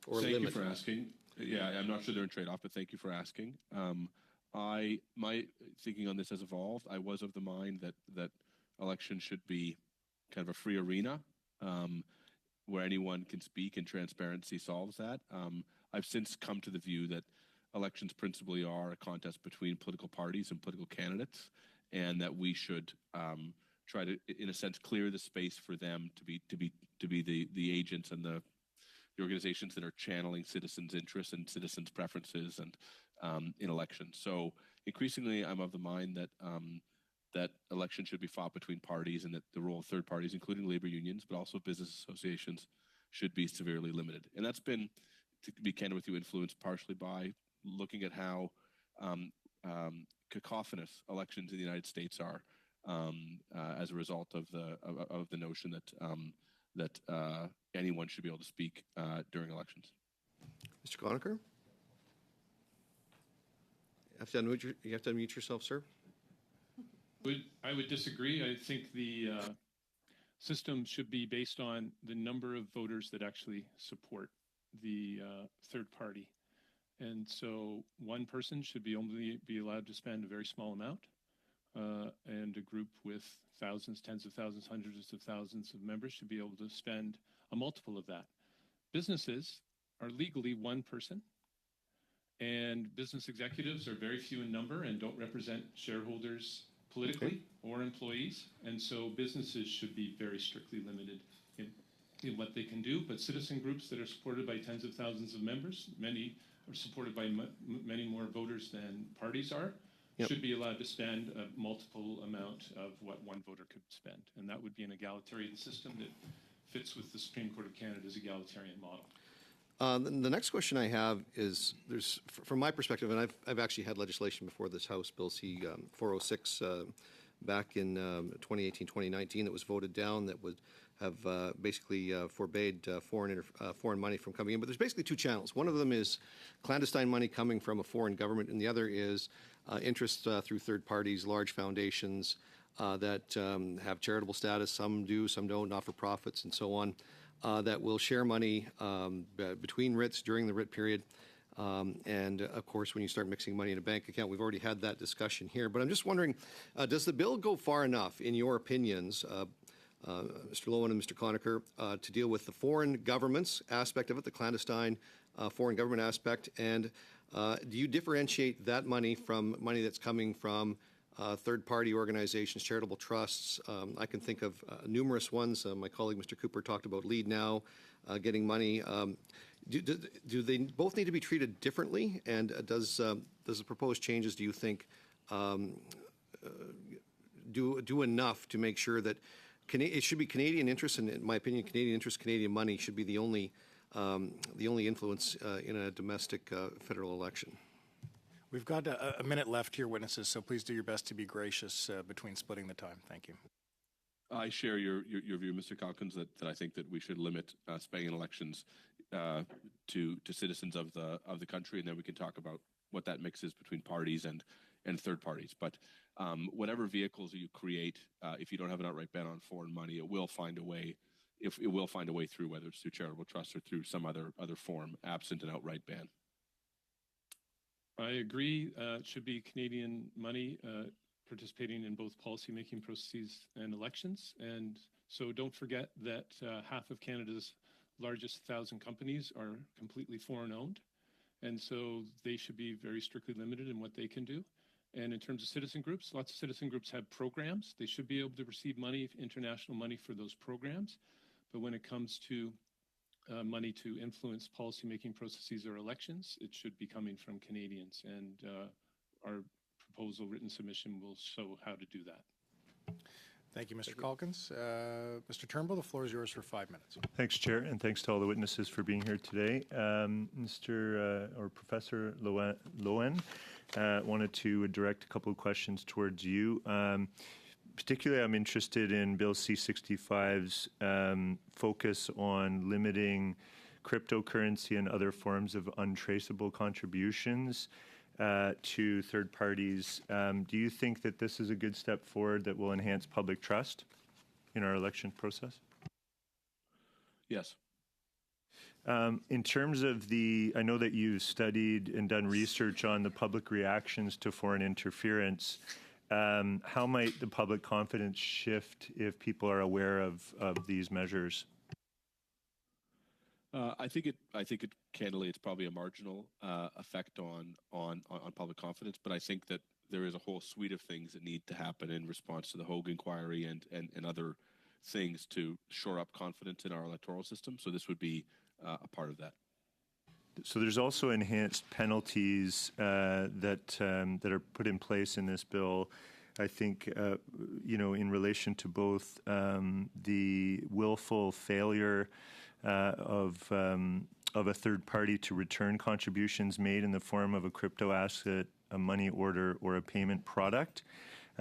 J: or
B: Thank
J: limit?
B: you for asking. Yeah, I'm not sure they're in trade-off, but thank you for asking. My thinking on this has evolved. I was of the mind that elections should be kind of a free arena where anyone can speak and transparency solves that. I've since come to the view that elections principally are a contest between political parties and political candidates, and that we should try to, in a sense, clear the space for them to be the agents and the organizations that are channeling citizens' interests and citizens' preferences and in elections. So increasingly, I'm of the mind that that elections should be fought between parties, and that the role of third parties, including labor unions, but also business associations, should be severely limited. And that's been, to be candid with you, influenced partially by looking at how cacophonous elections in the United States are as a result of the notion that anyone should be able to speak during elections.
J: Mr. Conacher? You have to unmute yourself, sir.
D: I would disagree. I think the system should be based on the number of voters that actually support the third party. And so one person should only be allowed to spend a very small amount, and a group with thousands, tens of thousands, hundreds of thousands of members should be able to spend a multiple of that. Businesses are legally one person, and business executives are very few in number and don't represent shareholders politically or employees. And so businesses should be very strictly limited in what they can do. But citizen groups that are supported by tens of thousands of members, many are supported by many more voters than parties are, should be allowed to spend a multiple amount of what one voter could spend. And that would be an egalitarian system that fits with the Supreme Court of Canada's egalitarian model.
J: The next question I have is, from my perspective, and I've actually had legislation before this House, Bill C-406, back in 2018, 2019, that was voted down that would have basically forbade foreign money from coming in. But there's basically two channels. One of them is clandestine money coming from a foreign government, and the other is interest through third parties, large foundations that have charitable status. Some do, some don't, not-for-profits, and so on. That will share money between writs during the writ period. And of course, when you start mixing money in a bank account, we've already had that discussion here. But I'm just wondering, does the bill go far enough, in your opinions, Mr. Loewen and Mr. Conacher, to deal with the foreign governments aspect of it, the clandestine foreign government aspect? And do you differentiate that money from money that's coming from third-party organizations, charitable trusts? I can think of numerous ones. My colleague, Mr. Cooper, talked about Lead Now getting money. Do they both need to be treated differently? And does the proposed changes, do you think, do enough to make sure that it should be Canadian interests, and in my opinion, Canadian interests, Canadian money should be the only influence in a domestic federal election.
A: We've got a minute left here, witnesses, so please do your best to be gracious between splitting the time. Thank you.
B: I share your view, Mr. Calkins, that I think that we should limit spending in elections to citizens of the country, and then we can talk about what that mix is between parties and third parties. But whatever vehicles you create, if you don't have an outright ban on foreign money, it will find a way. If it will find a way through, whether it's through charitable trusts or through some other form, absent an outright ban.
D: I agree. It should be Canadian money participating in both policymaking processes and elections. And so don't forget that half of Canada's largest 1,000 companies are completely foreign owned. And so they should be very strictly limited in what they can do. And in terms of citizen groups, lots of citizen groups have programs. They should be able to receive money, international money for those programs. But when it comes to money to influence policymaking processes or elections, it should be coming from Canadians. And our proposal written submission will show how to do that.
A: Thank you, Mr. Calkins. Mr. Turnbull, the floor is yours for 5 minutes.
K: Thanks, Chair, and thanks to all the witnesses for being here today. Professor Loewen, wanted to direct a couple of questions towards you. Particularly, I'm interested in Bill C-65's focus on limiting cryptocurrency and other forms of untraceable contributions to third parties. Do you think that this is a good step forward that will enhance public trust in our election process?
B: Yes.
K: In terms of I know that you've studied and done research on the public reactions to foreign interference. How might the public confidence shift if people are aware of these measures?
B: I think it candidly, it's probably a marginal effect on public confidence, but I think that there is a whole suite of things that need to happen in response to the Hogue inquiry and other things to shore up confidence in our electoral system. So this would be a part of that.
K: So there's also enhanced penalties that are put in place in this bill. I think, in relation to both the willful failure of a third party to return contributions made in the form of a crypto asset, a money order, or a payment product.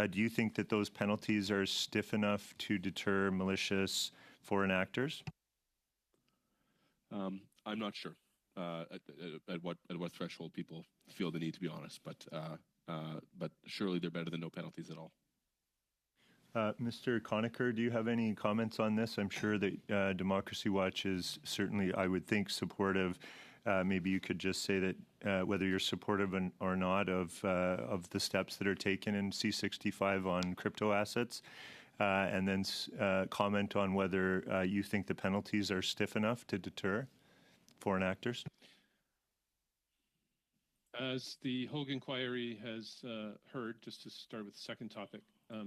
K: Do you think that those penalties are stiff enough to deter malicious foreign actors?
B: I'm not sure at what threshold people feel the need to be honest, but surely they're better than no penalties at all.
K: Mr. Conacher, do you have any comments on this? I'm sure that Democracy Watch is certainly, I would think, supportive. Maybe you could just say that whether you're supportive or not of the steps that are taken in C-65 on crypto assets, and then comment on whether you think the penalties are stiff enough to deter foreign actors.
D: As the Hogue inquiry has heard, just to start with the second topic,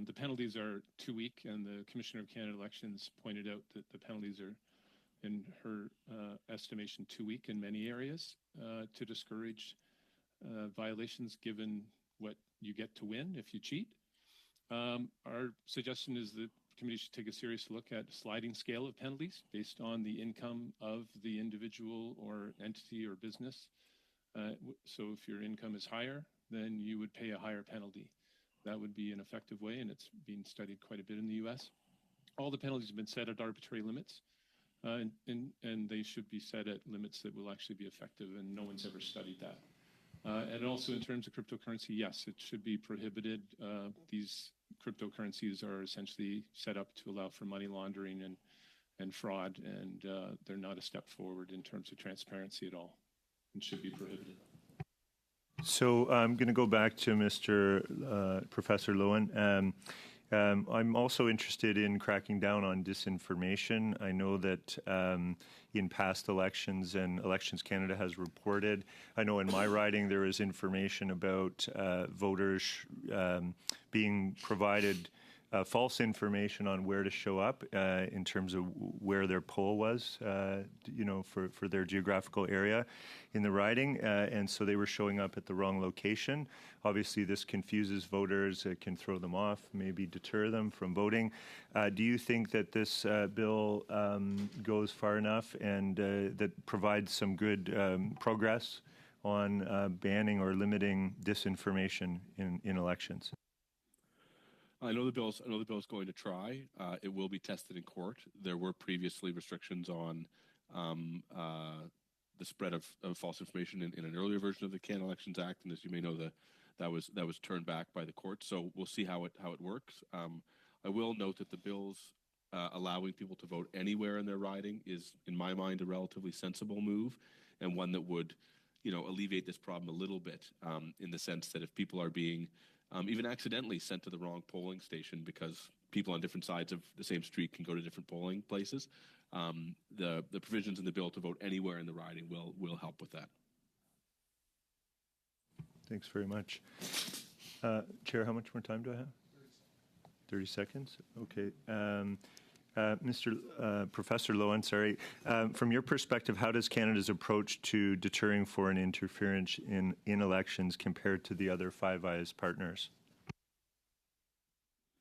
D: the penalties are too weak, and the Commissioner of Canada Elections pointed out that the penalties are, in her estimation, too weak in many areas to discourage violations, given what you get to win if you cheat. Our suggestion is that the committee should take a serious look at a sliding scale of penalties based on the income of the individual or entity or business. So if your income is higher, then you would pay a higher penalty. That would be an effective way, and it's being studied quite a bit in the U.S. All the penalties have been set at arbitrary limits, and they should be set at limits that will actually be effective, and no one's ever studied that. And also in terms of cryptocurrency, yes, it should be prohibited. These cryptocurrencies are essentially set up to allow for money laundering and fraud, and they're not a step forward in terms of transparency at all, and should be prohibited.
K: So I'm going to go back to Professor Loewen. I'm also interested in cracking down on disinformation. I know that in past elections, and Elections Canada has reported, I know in my riding there is information about voters being provided false information on where to show up in terms of where their poll was, for their geographical area in the riding, and so they were showing up at the wrong location. Obviously, this confuses voters, it can throw them off, maybe deter them from voting. Do you think that this bill goes far enough and that provides some good progress on banning or limiting disinformation in elections?
B: I know the bill's going to try. It will be tested in court. There were previously restrictions on the spread of false information in an earlier version of the Canada Elections Act, and as you may know, that was turned back by the court. So we'll see how it works. I will note that the bill's allowing people to vote anywhere in their riding is, in my mind, a relatively sensible move, and one that would, alleviate this problem a little bit, in the sense that if people are being even accidentally sent to the wrong polling station because people on different sides of the same street can go to different polling places, the provisions in the bill to vote anywhere in the riding will help with that.
K: Thanks very much. Chair, how much more time do I have? 30 seconds? Okay. Professor Loewen, sorry. From your perspective, how does Canada's approach to deterring foreign interference in elections compare to the other Five Eyes partners?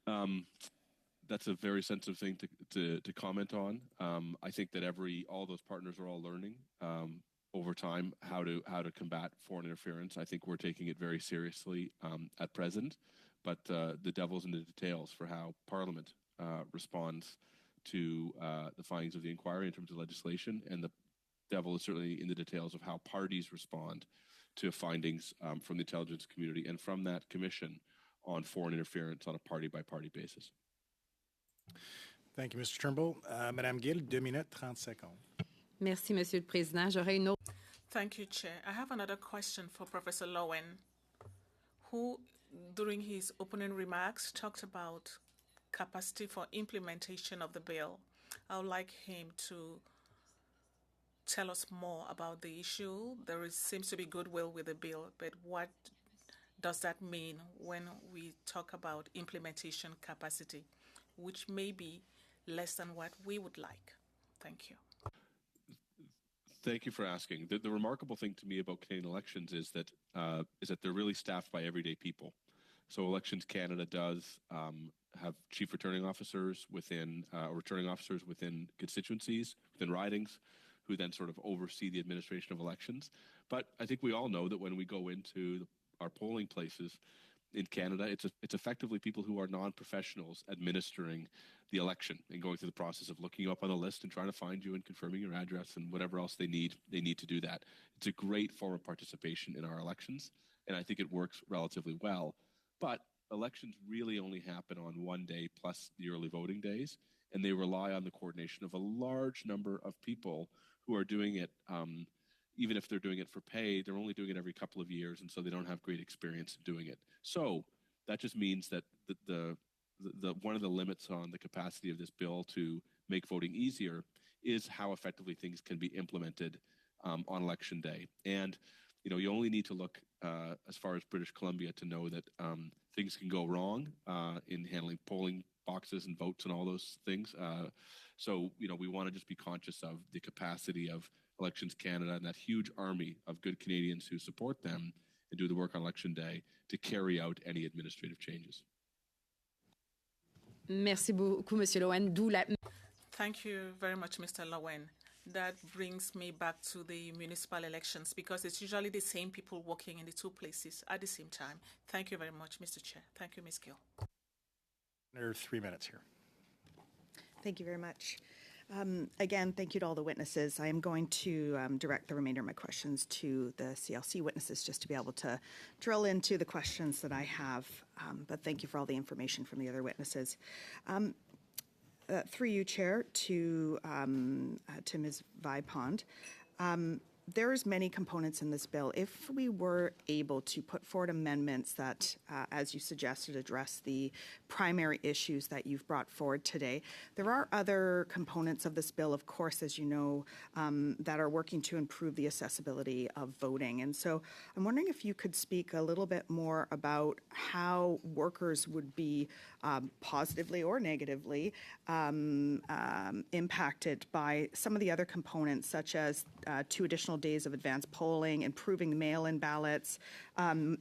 B: That's a very sensitive thing to comment on. I think that all those partners are all learning over time how to combat foreign interference. I think we're taking it very seriously at present, but the devil's in the details for how Parliament responds to the findings of the inquiry in terms of legislation, and the devil is certainly in the details of how parties respond to findings from the intelligence community and from that commission on foreign interference on a party-by-party basis.
A: Thank you, Mr. Turnbull. Madame Gill, 2 minutes, 30 secondes.
H: Merci, Monsieur le Président. J'aurais une autre.
G: Thank you, Chair. I have another question for Professor Loewen, who, during his opening remarks, talked about capacity for implementation of the bill. I would like him to tell us more about the issue. Seems to be goodwill with the bill, but what does that mean when we talk about implementation capacity, which may be less than what we would like? Thank you.
B: Thank you for asking. The remarkable thing to me about Canadian elections is that they're really staffed by everyday people. So Elections Canada does have chief returning officers within constituencies, within ridings, who then sort of oversee the administration of elections. But I think we all know that when we go into our polling places in Canada, it's effectively people who are non-professionals administering the election and going through the process of looking you up on a list and trying to find you and confirming your address and whatever else they need to do that. It's a great form of participation in our elections, and I think it works relatively well. But elections really only happen on one day plus the early voting days, and they rely on the coordination of a large number of people who are doing it. Even if they're doing it for pay, they're only doing it every couple of years, and so they don't have great experience doing it. So that just means that the one of the limits on the capacity of this bill to make voting easier is how effectively things can be implemented on election day. And you only need to look as far as British Columbia to know that things can go wrong in handling polling boxes and votes and all those things. So we want to just be conscious of the capacity of Elections Canada and that huge army of good Canadians who support them and do the work on election day to carry out any administrative changes.
H: Merci beaucoup, Monsieur Loewen.
G: Thank you very much, Mr. Loewen. That brings me back to the municipal elections, because it's usually the same people working in the two places at the same time. Thank you very much, Mr. Chair. Thank you, Ms. Gill.
A: There are 3 minutes here.
I: Thank you very much. Again, thank you to all the witnesses. I am going to direct the remainder of my questions to the CLC witnesses just to be able to drill into the questions that I have. But thank you for all the information from the other witnesses. Through you, Chair, to Ms. Vipond. there's many components in this bill. If we were able to put forward amendments that, as you suggested, address the primary issues that you've brought forward today, there are other components of this bill, of course, as you know, that are working to improve the accessibility of voting. And so I'm wondering if you could speak a little bit more about how workers would be positively or negatively impacted by some of the other components, such as 2 additional days of advanced polling, improving mail-in ballots,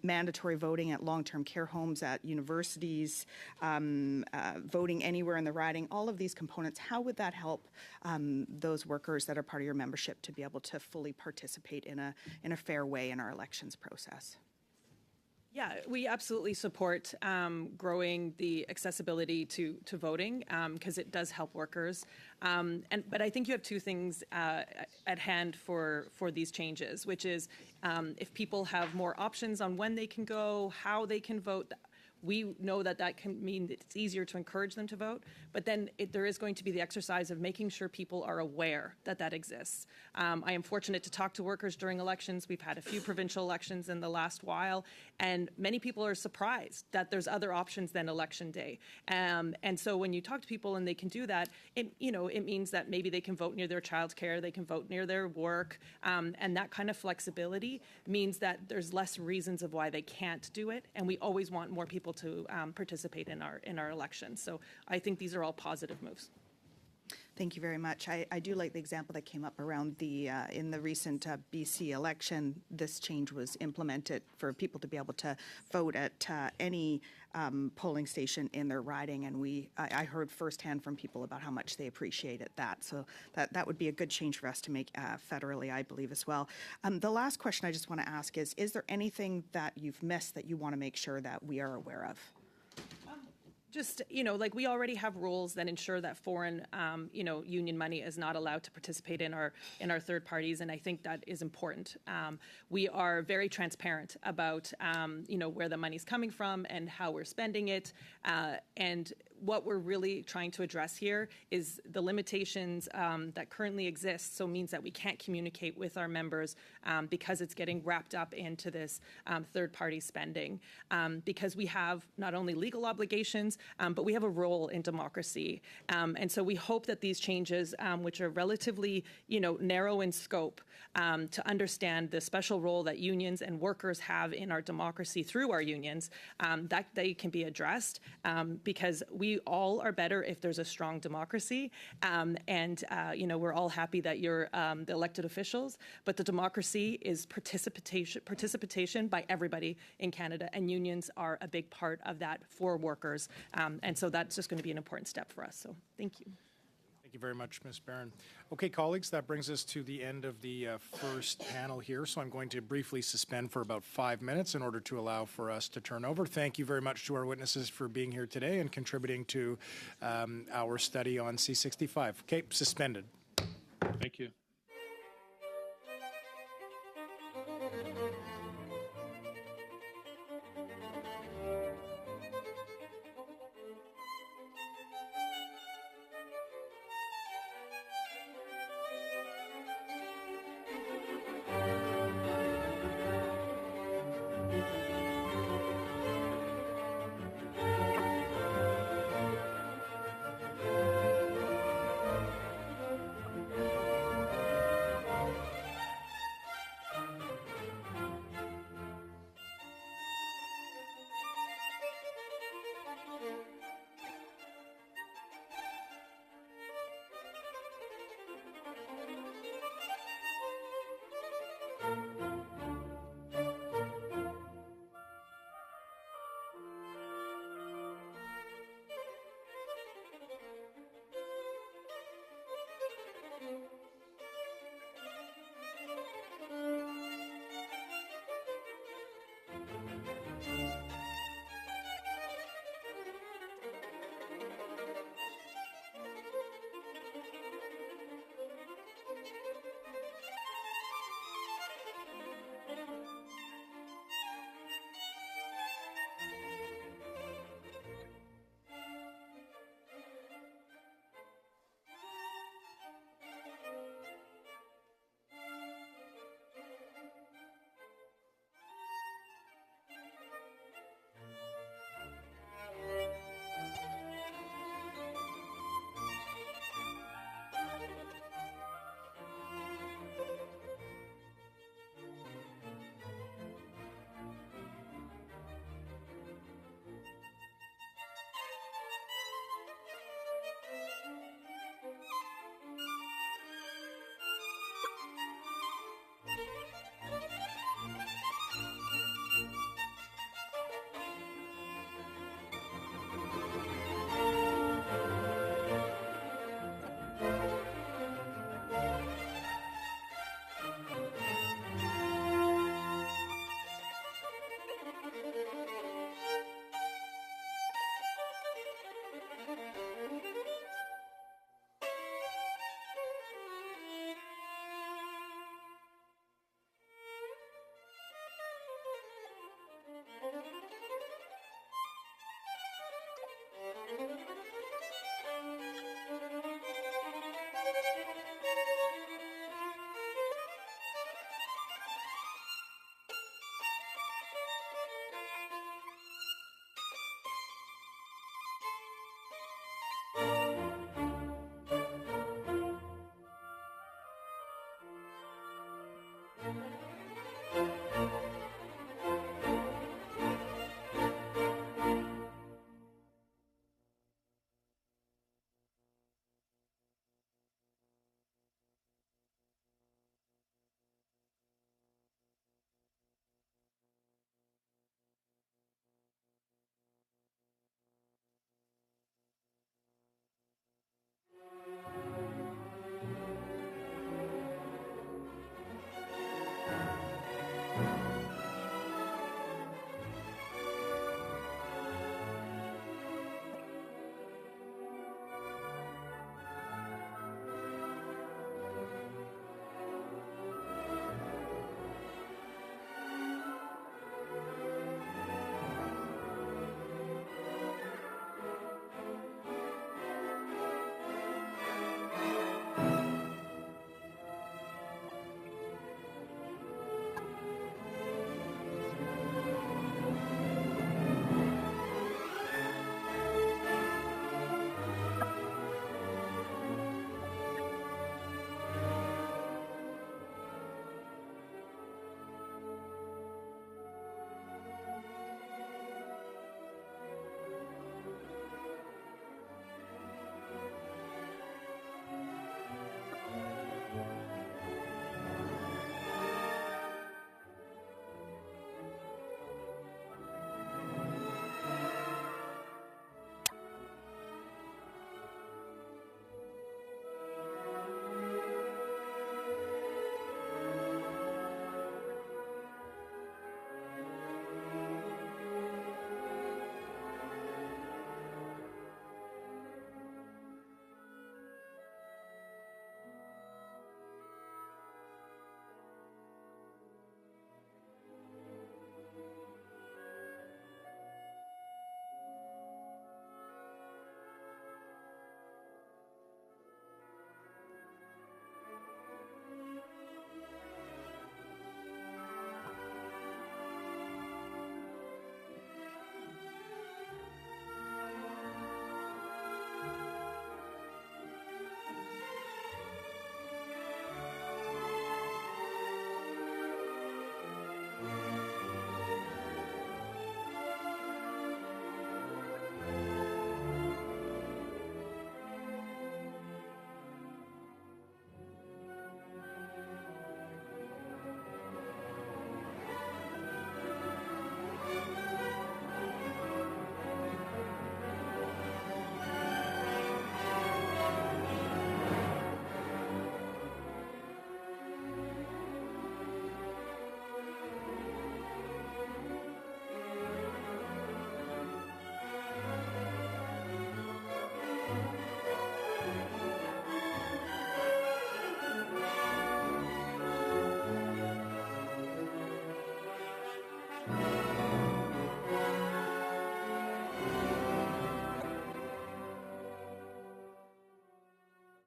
I: mandatory voting at long-term care homes, at universities, voting anywhere in the riding, all of these components. How would that help those workers that are part of your membership to be able to fully participate in a fair way in our elections process?
C: Yeah, we absolutely support growing the accessibility to voting because it does help workers. But I think you have 2 things at hand for these changes, which is if people have more options on when they can go, how they can vote. We know that can mean that it's easier to encourage them to vote, but then there is going to be the exercise of making sure people are aware that exists. I am fortunate to talk to workers during elections. We've had a few provincial elections in the last while, and many people are surprised that there's other options than election day. And so when you talk to people and they can do that, it means that maybe they can vote near their childcare, they can vote near their work, and that kind of flexibility means that there's less reasons of why they can't do it, and we always want more people to participate in our elections. So I think these are all positive moves.
I: Thank you very much. I do like the example that came up around in the recent BC election. This change was implemented for people to be able to vote at any polling station in their riding, and I heard firsthand from people about how much they appreciated that. So that would be a good change for us to make federally, I believe, as well. The last question I just want to ask is there anything that you've missed that you want to make sure that we are aware of?
C: Just, like we already have rules that ensure that foreign, union money is not allowed to participate in our third parties, and I think that is important. We are very transparent about, where the money's coming from and how we're spending it, and what we're really trying to address here is the limitations that currently exist, so means that we can't communicate with our members because it's getting wrapped up into this third-party spending. Because we have not only legal obligations, but we have a role in democracy. And so we hope that these changes, which are relatively, narrow in scope, to understand the special role that unions and workers have in our democracy through our unions, that they can be addressed because we all are better if there's a strong democracy. We're all happy that you're the elected officials, but the democracy is participation by everybody in Canada, and unions are a big part of that for workers. And so that's just going to be an important step for us. So thank you.
A: Thank you very much, Ms. Barron. Okay, colleagues, that brings us to the end of the first panel here. So I'm going to briefly suspend for about 5 minutes in order to allow for us to turn over. Thank you very much to our witnesses for being here today and contributing to our study on C65. Okay, suspended.
D: Thank you.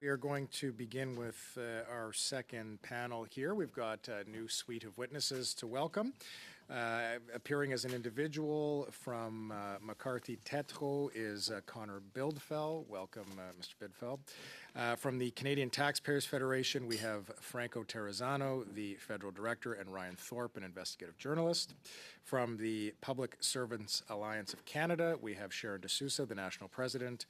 A: We are going to begin with our second panel here. We've got a new suite of witnesses to welcome. Appearing as an individual from McCarthy Tétrault is Connor Bildfell. Welcome, Mr. Bildfell. From the Canadian Taxpayers Federation, we have Franco Terrazzano, the federal director, and Ryan Thorpe, an investigative journalist. From the Public Servants Alliance of Canada, we have Sharon D'Souza, the national president,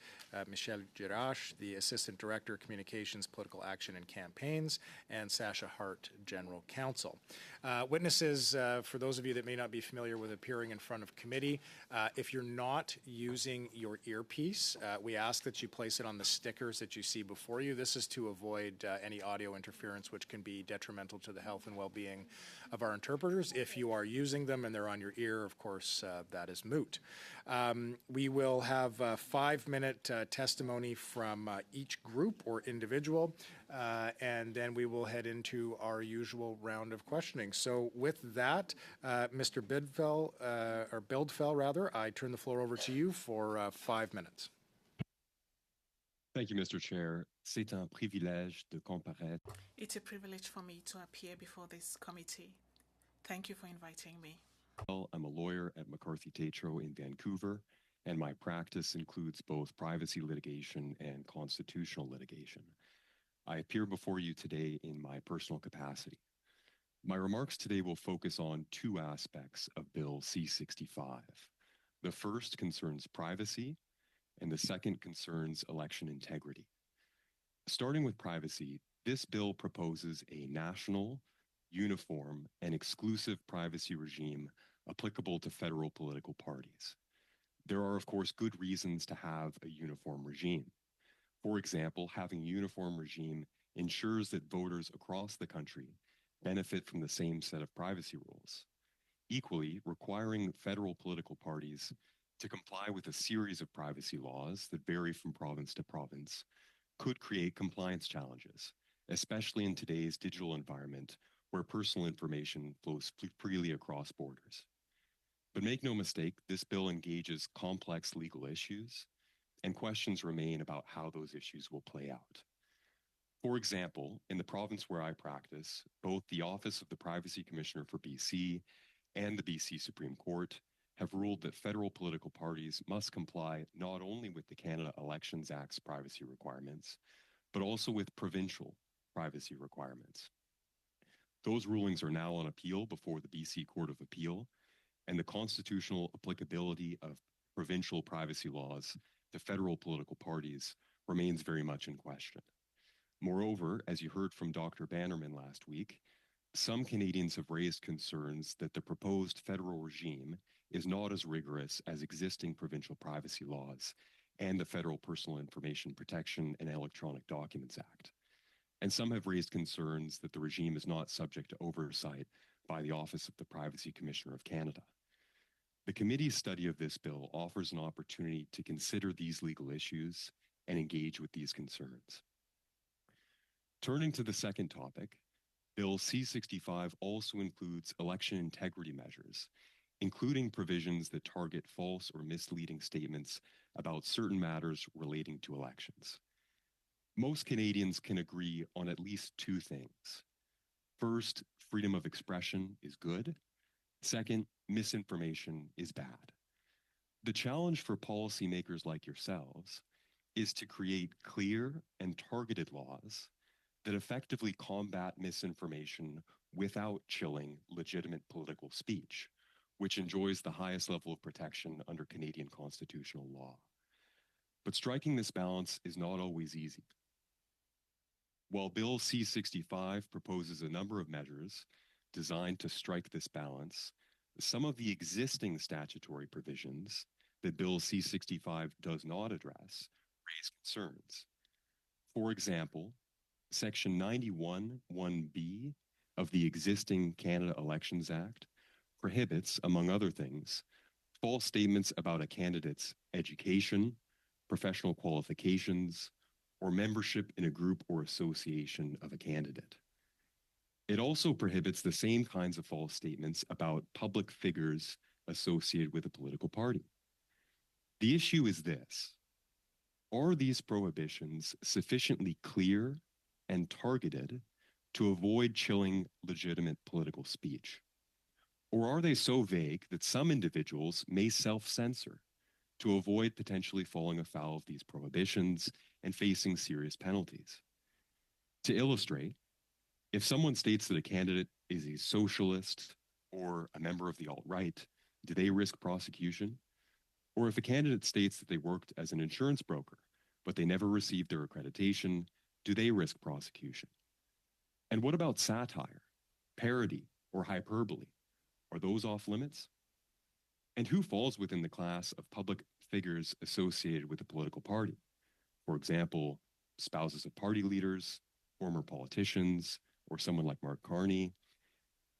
A: Michel Girache, the assistant director, communications, political action, and campaigns, and Sasha Hart, general counsel. Witnesses, for those of you that may not be familiar with appearing in front of committee, if you're not using your earpiece, we ask that you place it on the stickers that you see before you. This is to avoid any audio interference, which can be detrimental to the health and well-being of our interpreters. If you are using them and they're on your ear, of course, that is moot. We will have 5-minute testimony from each group or individual, and then we will head into our usual round of questioning. So with that, Mr. Bildfell, I turn the floor over to you for 5 minutes.
L: Thank you, Mr. Chair. C'est un privilège de comparaître.
G: It's a privilege for me to appear before this committee. Thank you for inviting me.
L: I'm a lawyer at McCarthy Tétrault in Vancouver, and my practice includes both privacy litigation and constitutional litigation. I appear before you today in my personal capacity. My remarks today will focus on two aspects of Bill C-65. The first concerns privacy, and the second concerns election integrity. Starting with privacy, this bill proposes a national, uniform, and exclusive privacy regime applicable to federal political parties. There are, of course, good reasons to have a uniform regime. For example, having a uniform regime ensures that voters across the country benefit from the same set of privacy rules. Equally, requiring federal political parties to comply with a series of privacy laws that vary from province to province could create compliance challenges, especially in today's digital environment where personal information flows freely across borders. But make no mistake, this bill engages complex legal issues, and questions remain about how those issues will play out. For example, in the province where I practice, both the Office of the Privacy Commissioner for BC and the BC Supreme Court have ruled that federal political parties must comply not only with the Canada Elections Act's privacy requirements, but also with provincial privacy requirements. Those rulings are now on appeal before the BC Court of Appeal, and the constitutional applicability of provincial privacy laws to federal political parties remains very much in question. Moreover, as you heard from Dr. Bannerman last week, some Canadians have raised concerns that the proposed federal regime is not as rigorous as existing provincial privacy laws and the Federal Personal Information Protection and Electronic Documents Act. And some have raised concerns that the regime is not subject to oversight by the Office of the Privacy Commissioner of Canada. The committee's study of this bill offers an opportunity to consider these legal issues and engage with these concerns. Turning to the second topic, Bill C-65 also includes election integrity measures, including provisions that target false or misleading statements about certain matters relating to elections. Most Canadians can agree on at least two things. First, freedom of expression is good. Second, misinformation is bad. The challenge for policymakers like yourselves is to create clear and targeted laws that effectively combat misinformation without chilling legitimate political speech, which enjoys the highest level of protection under Canadian constitutional law. But striking this balance is not always easy. While Bill C-65 proposes a number of measures designed to strike this balance, some of the existing statutory provisions that Bill C-65 does not address raise concerns. For example, Section 91(1)(b) of the existing Canada Elections Act prohibits, among other things, false statements about a candidate's education, professional qualifications, or membership in a group or association of a candidate. It also prohibits the same kinds of false statements about public figures associated with a political party. The issue is this: Are these prohibitions sufficiently clear and targeted to avoid chilling legitimate political speech? Or are they so vague that some individuals may self-censor to avoid potentially falling afoul of these prohibitions and facing serious penalties? To illustrate, if someone states that a candidate is a socialist or a member of the alt-right, do they risk prosecution? Or if a candidate states that they worked as an insurance broker, but they never received their accreditation, do they risk prosecution? And what about satire, parody, or hyperbole? Are those off limits? And who falls within the class of public figures associated with a political party? For example, spouses of party leaders, former politicians, or someone like Mark Carney.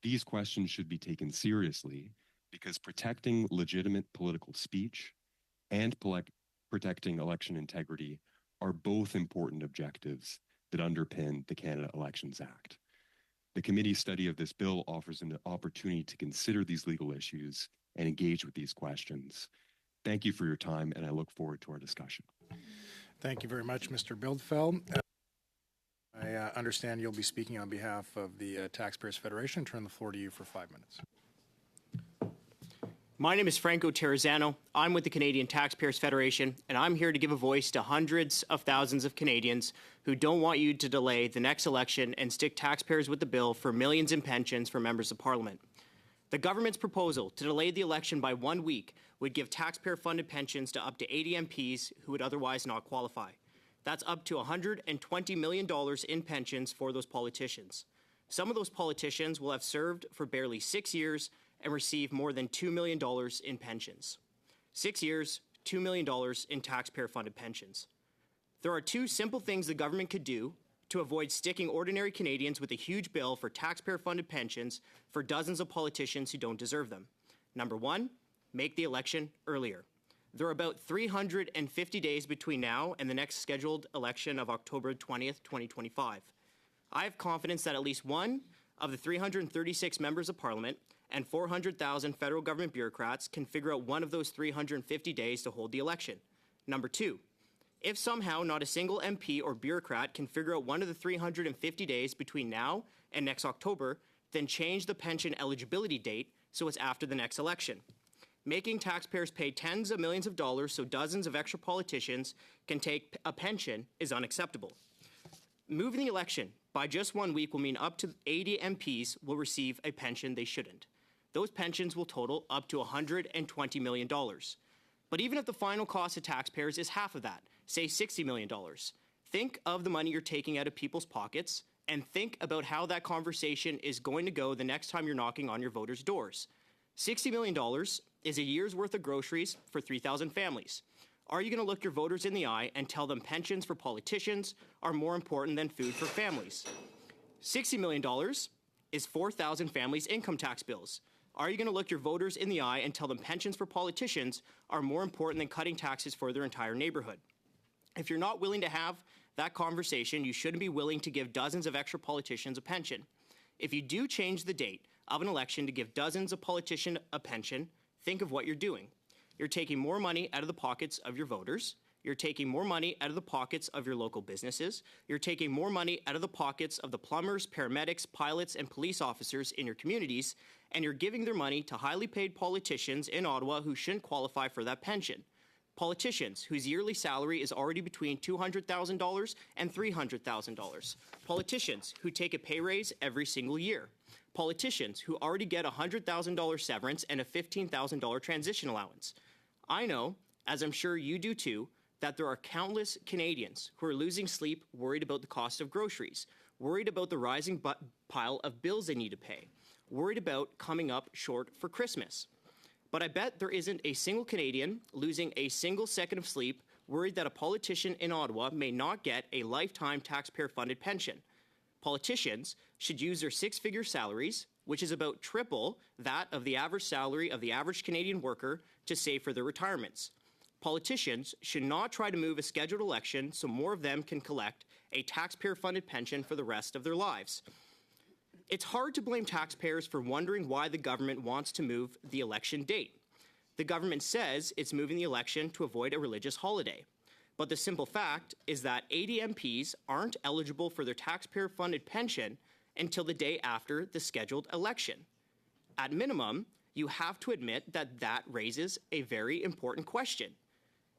L: These questions should be taken seriously because protecting legitimate political speech and protecting election integrity are both important objectives that underpin the Canada Elections Act. The committee's study of this bill offers an opportunity to consider these legal issues and engage with these questions. Thank you for your time, and I look forward to our discussion.
A: Thank you very much, Mr. Bildfeld. I understand you'll be speaking on behalf of the Taxpayers Federation. Turn the floor to you for 5 minutes.
M: My name is Franco Terrazzano. I'm with the Canadian Taxpayers Federation, and I'm here to give a voice to hundreds of thousands of Canadians who don't want you to delay the next election and stick taxpayers with the bill for millions in pensions for members of Parliament. The government's proposal to delay the election by 1 week would give taxpayer-funded pensions to up to 80 MPs who would otherwise not qualify. That's up to $120 million in pensions for those politicians. Some of those politicians will have served for barely 6 years and receive more than $2 million in pensions. 6 years, $2 million in taxpayer-funded pensions. There are two simple things the government could do to avoid sticking ordinary Canadians with a huge bill for taxpayer-funded pensions for dozens of politicians who don't deserve them. Number one, make the election earlier. There are about 350 days between now and the next scheduled election of October 20th, 2025. I have confidence that at least one of the 336 members of Parliament and 400,000 federal government bureaucrats can figure out one of those 350 days to hold the election. Number two, if somehow not a single MP or bureaucrat can figure out one of the 350 days between now and next October, then change the pension eligibility date so it's after the next election. Making taxpayers pay tens of millions of dollars so dozens of extra politicians can take a pension is unacceptable. Moving the election by just 1 week will mean up to 80 MPs will receive a pension they shouldn't. Those pensions will total up to $120 million. But even if the final cost to taxpayers is half of that, say $60 million, think of the money you're taking out of people's pockets and think about how that conversation is going to go the next time you're knocking on your voters' doors. $60 million is a year's worth of groceries for 3,000 families. Are you going to look your voters in the eye and tell them pensions for politicians are more important than food for families? $60 million is 4,000 families' income tax bills. Are you going to look your voters in the eye and tell them pensions for politicians are more important than cutting taxes for their entire neighborhood? If you're not willing to have that conversation, you shouldn't be willing to give dozens of extra politicians a pension. If you do change the date of an election to give dozens of politicians a pension, think of what you're doing. You're taking more money out of the pockets of your voters. You're taking more money out of the pockets of your local businesses. You're taking more money out of the pockets of the plumbers, paramedics, pilots, and police officers in your communities, and you're giving their money to highly paid politicians in Ottawa who shouldn't qualify for that pension. Politicians whose yearly salary is already between $200,000 and $300,000. Politicians who take a pay raise every single year. Politicians who already get a $100,000 severance and a $15,000 transition allowance. I know, as I'm sure you do too, that there are countless Canadians who are losing sleep worried about the cost of groceries, worried about the rising pile of bills they need to pay, worried about coming up short for Christmas. But I bet there isn't a single Canadian losing a single second of sleep worried that a politician in Ottawa may not get a lifetime taxpayer-funded pension. Politicians should use their six-figure salaries, which is about triple that of the average salary of the average Canadian worker, to save for their retirements. Politicians should not try to move a scheduled election so more of them can collect a taxpayer-funded pension for the rest of their lives. It's hard to blame taxpayers for wondering why the government wants to move the election date. The government says it's moving the election to avoid a religious holiday. But the simple fact is that ADMPs aren't eligible for their taxpayer-funded pension until the day after the scheduled election. At minimum, you have to admit that that raises a very important question.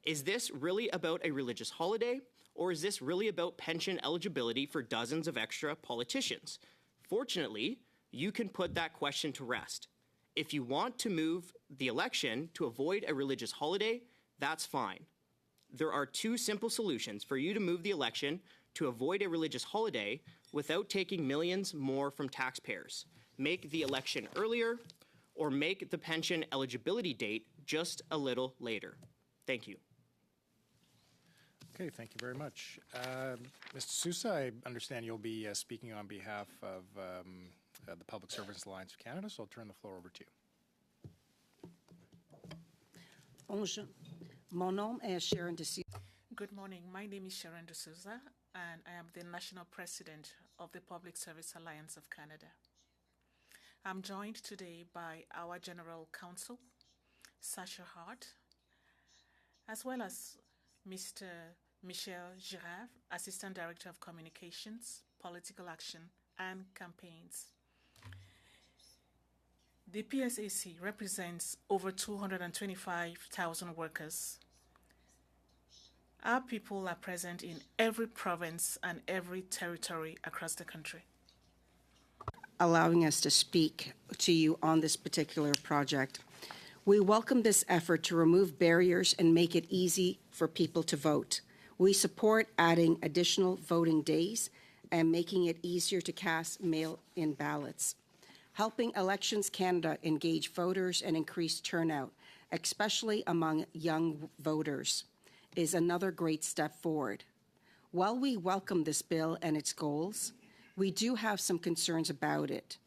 M: Is this really about a religious holiday, or is this really about pension eligibility for dozens of extra politicians? Fortunately, you can put that question to rest. If you want to move the election to avoid a religious holiday, that's fine. There are two simple solutions for you to move the election to avoid a religious holiday without taking millions more from taxpayers. Make the election earlier, or make the pension eligibility date just a little later. Thank you.
A: Okay, thank you very much. Mr. Sousa, I understand you'll be speaking on behalf of the Public Service Alliance of Canada, so I'll turn the floor over to you.
N: Bonjour. Mon nom est Sharon DeSouza.
G: Good morning. My name is Sharon D'Souza, and I am the National President of the Public Service Alliance of Canada. I'm joined today by our General Counsel, Sasha Hart, as well as Mr. Michel Girard, Assistant Director of Communications, Political Action, and Campaigns. The PSAC represents over 225,000 workers. Our people are present in every province and every territory across the country.
N: Allowing us to speak to you on this particular project. We welcome this effort to remove barriers and make it easy for people to vote. We support adding additional voting days and making it easier to cast mail-in ballots. Helping Elections Canada engage voters and increase turnout, especially among young voters, is another great step forward. While we welcome this bill and its goals, we do have some concerns about it.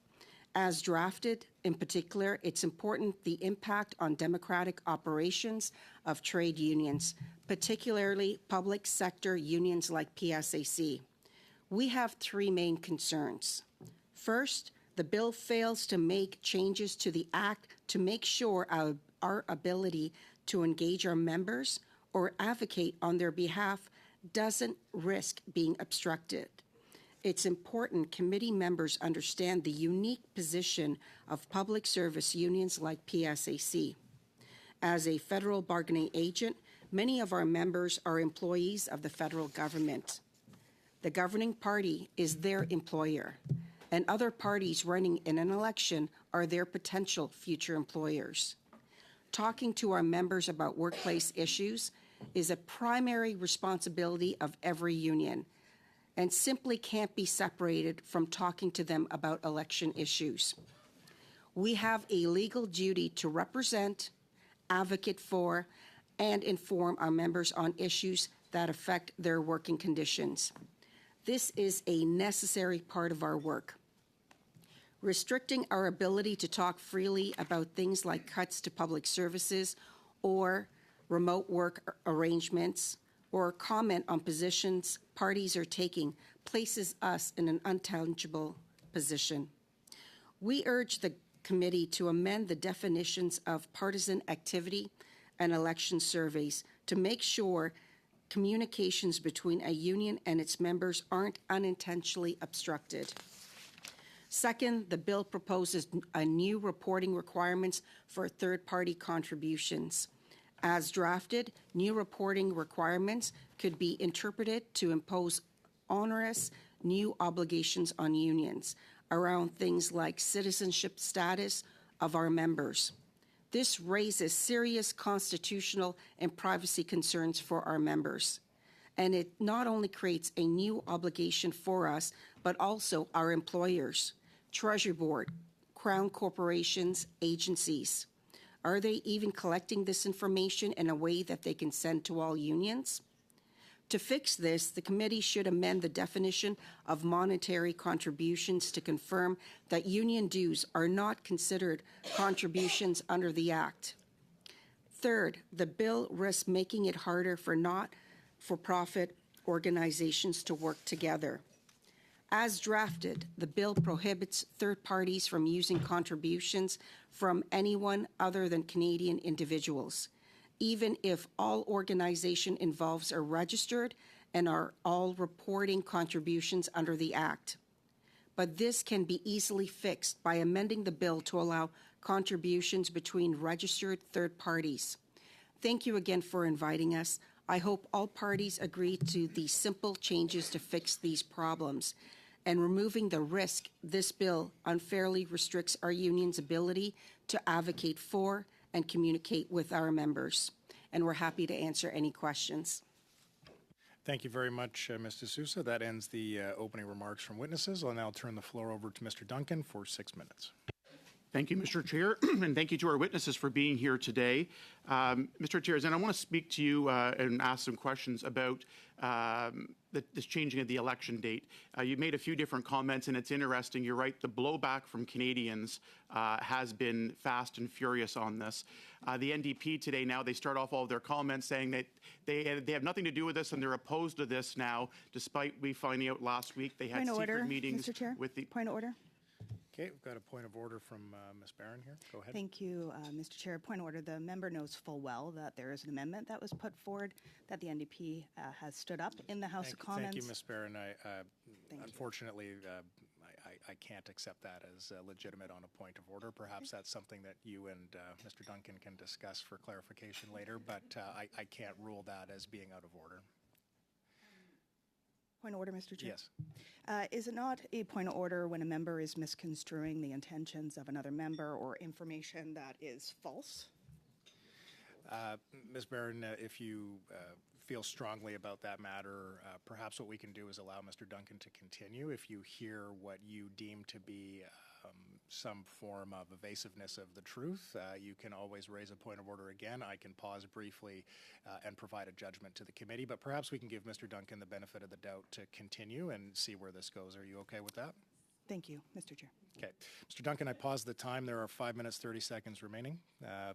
N: As drafted, in particular, it's important the impact on democratic operations of trade unions, particularly public sector unions like PSAC. We have three main concerns. First, the bill fails to make changes to the Act to make sure our ability to engage our members or advocate on their behalf doesn't risk being obstructed. It's important committee members understand the unique position of public service unions like PSAC. As a federal bargaining agent, many of our members are employees of the federal government. The governing party is their employer, and other parties running in an election are their potential future employers. Talking to our members about workplace issues is a primary responsibility of every union and simply can't be separated from talking to them about election issues. We have a legal duty to represent, advocate for, and inform our members on issues that affect their working conditions. This is a necessary part of our work. Restricting our ability to talk freely about things like cuts to public services or remote work arrangements or comment on positions parties are taking places us in an untenable position. We urge the committee to amend the definitions of partisan activity and election surveys to make sure communications between a union and its members aren't unintentionally obstructed. Second, the bill proposes a new reporting requirements for third-party contributions. As drafted, new reporting requirements could be interpreted to impose onerous new obligations on unions around things like citizenship status of our members. This raises serious constitutional and privacy concerns for our members. And it not only creates a new obligation for us, but also our employers, Treasury Board, Crown corporations, agencies. Are they even collecting this information in a way that they can send to all unions? To fix this, the committee should amend the definition of monetary contributions to confirm that union dues are not considered contributions under the Act. Third, the bill risks making it harder for not-for-profit organizations to work together. As drafted, the bill prohibits third parties from using contributions from anyone other than Canadian individuals. even if all organization involves are registered and are all reporting contributions under the Act. But this can be easily fixed by amending the bill to allow contributions between registered third parties. Thank you again for inviting us. I hope all parties agree to these simple changes to fix these problems. And removing the risk this bill unfairly restricts our union's ability to advocate for and communicate with our members. And we're happy to answer any questions.
A: Thank you very much, Ms. D'Souza. That ends the opening remarks from witnesses. I'll now turn the floor over to Mr. Duncan for 6 minutes.
O: Thank you, Mr. Chair, and thank you to our witnesses for being here today. Mr. Chair, and I want to speak to you and ask some questions about this changing of the election date. You made a few different comments, and it's interesting. You're right, the blowback from Canadians has been fast and furious on this. The NDP today now, they start off all of their comments saying that they have nothing to do with this and they're opposed to this now, despite we finding out last week they had secret meetings
I: Mr. Chair.
O: with the...
I: Point of order.
A: Okay, we've got a point of order from Ms. Barron here. Go ahead.
I: Thank you, Mr. Chair. Point of order. The member knows full well that there is an amendment that was put forward that the NDP has stood up in the House of Commons.
A: Thank you, Ms. Barron. Unfortunately, I can't accept that as legitimate on a point of order. Perhaps that's something that you and Mr. Duncan can discuss for clarification later, but I can't rule that as being out of order.
I: Point of order, Mr. Chair.
A: Yes.
I: Is it not a point of order when a member is misconstruing the intentions of another member or information that is false?
A: Ms. Barron, if you feel strongly about that matter, perhaps what we can do is allow Mr. Duncan to continue. If you hear what you deem to be some form of evasiveness of the truth, you can always raise a point of order again. I can pause briefly and provide a judgment to the committee, but perhaps we can give Mr. Duncan the benefit of the doubt to continue and see where this goes. Are you okay with that?
I: Thank you, Mr. Chair.
A: Okay. Mr. Duncan, I pause the time. There are 5 minutes, 30 seconds remaining.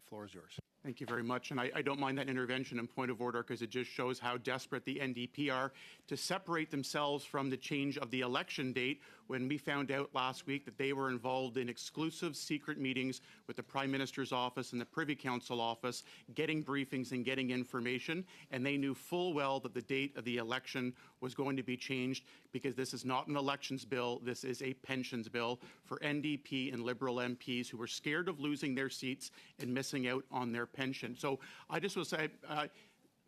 A: Floor is yours.
O: Thank you very much. And I don't mind that intervention and point of order because it just shows how desperate the NDP are to separate themselves from the change of the election date when we found out last week that they were involved in exclusive secret meetings with the Prime Minister's office and the Privy Council office, getting briefings and getting information. And they knew full well that the date of the election was going to be changed because this is not an elections bill. This is a pensions bill for NDP and Liberal MPs who were scared of losing their seats and missing out on their pension. So I just will say,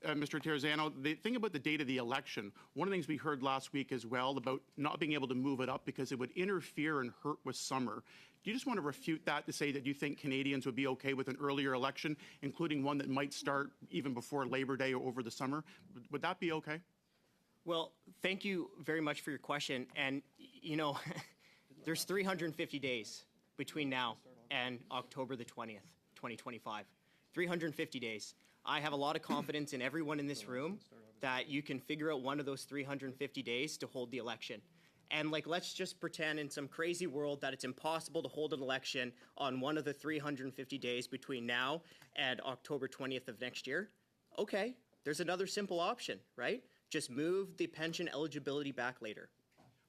O: Mr. Terrazano, the thing about the date of the election, one of the things we heard last week as well about not being able to move it up because it would interfere and hurt with summer. Do you just want to refute that to say that you think Canadians would be okay with an earlier election, including one that might start even before Labor Day or over the summer? Would that be okay?
M: Well, thank you very much for your question. And, you know, there's 350 days between now and October the 20th, 2025. 350 days. I have a lot of confidence in everyone in this room that you can figure out one of those 350 days to hold the election. And let's just pretend in some crazy world that it's impossible to hold an election on one of the 350 days between now and October 20th of next year. Okay, there's another simple option, right? Just move the pension eligibility back later.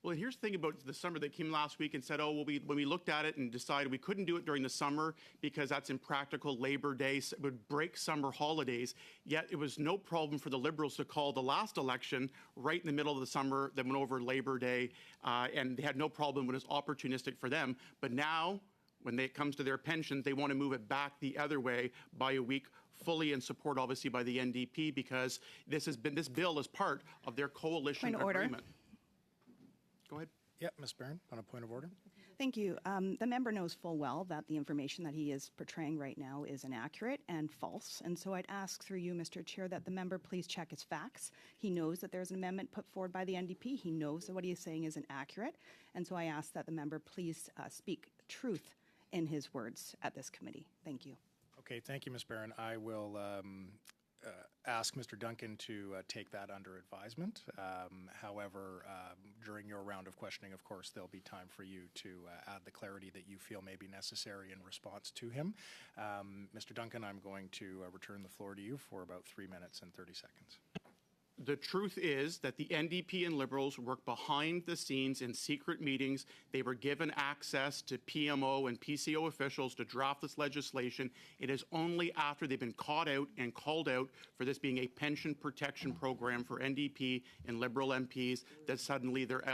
O: Well, here's the thing about the summer that came last week and said, oh, well, when we looked at it and decided we couldn't do it during the summer because that's impractical, Labor Day it would break summer holidays, yet it was no problem for the Liberals to call the last election right in the middle of the summer that went over Labor Day, and they had no problem when it was opportunistic for them. But now, when it comes to their pensions, they want to move it back the other way by a week, fully in support, obviously, by the NDP, because this bill is part of their coalition agreement. Go ahead.
A: Yeah, Ms. Barron, on a point of order.
I: Thank you. The member knows full well that the information that he is portraying right now is inaccurate and false. And so I'd ask through you, Mr. Chair, that the member please check his facts. He knows that there's an amendment put forward by the NDP. He knows that what he is saying is inaccurate. And so I ask that the member please speak truth in his words at this committee. Thank you.
A: Okay, thank you, Ms. Barron. I will ask Mr. Duncan to take that under advisement. However, during your round of questioning, of course, there'll be time for you to add the clarity that you feel may be necessary in response to him. Mr. Duncan, I'm going to return the floor to you for about 3 minutes and 30 seconds.
O: The truth is that the NDP and Liberals work behind the scenes in secret meetings. They were given access to PMO and PCO officials to draft this legislation. It is only after they've been caught out and called out for this being a pension protection program for NDP and Liberal MPs that suddenly they're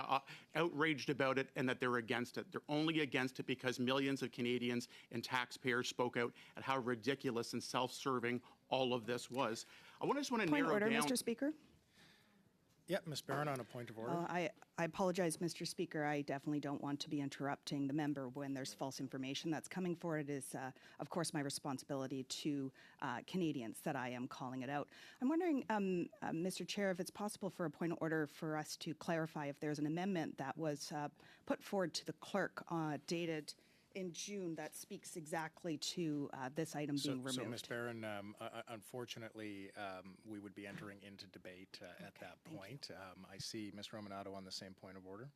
O: outraged about it and that they're against it. They're only against it because millions of Canadians and taxpayers spoke out at how ridiculous and self-serving all of this was. I just want to
I: Point
O: narrow
I: order,
O: down.
I: Mr. Speaker.
A: Yeah, Ms. Barron on a point of order.
I: I apologize, Mr. Speaker. I definitely don't want to be interrupting the member when there's false information that's coming forward. It is, of course, my responsibility to Canadians that I am calling it out. I'm wondering, Mr. Chair, if it's possible for a point of order for us to clarify if there's an amendment that was put forward to the clerk dated in June that speaks exactly to this item being removed.
A: So, Ms. Barron, unfortunately, we would be entering into debate at that point. I see Ms. Romanado on the same point of order.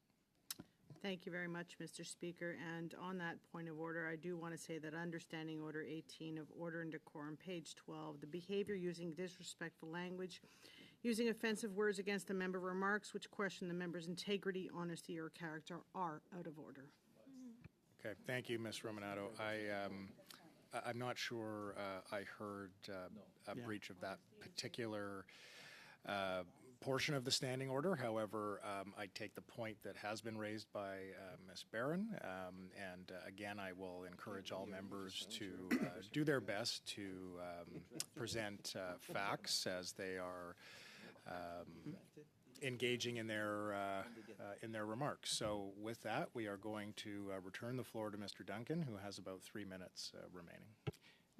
F: Thank you very much, Mr. Speaker. And on that point of order, I do want to say that understanding Order 18 of Order and Decorum, page 12, the behavior using disrespectful language, using offensive words against a member remarks which question the member's integrity, honesty, or character are out of order.
A: Okay, thank you, Ms. Romanado. I'm not sure I heard a breach of that particular portion of the standing order. However, I take the point that has been raised by Ms. Barron, and again, I will encourage all members to do their best to present facts as they are engaging in their remarks. So with that, we are going to return the floor to Mr. Duncan, who has about 3 minutes remaining.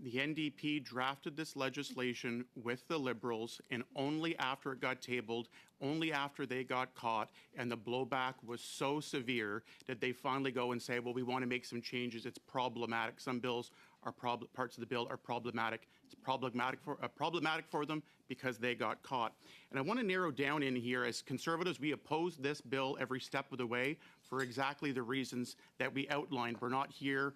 O: The NDP drafted this legislation with the Liberals, and only after it got tabled, only after they got caught, and the blowback was so severe that they finally go and say, well, we want to make some changes. It's problematic. Some bills are parts of the bill are problematic. It's problematic for them because they got caught. And I want to narrow down in here, as Conservatives, we oppose this bill every step of the way for exactly the reasons that we outlined. We're not here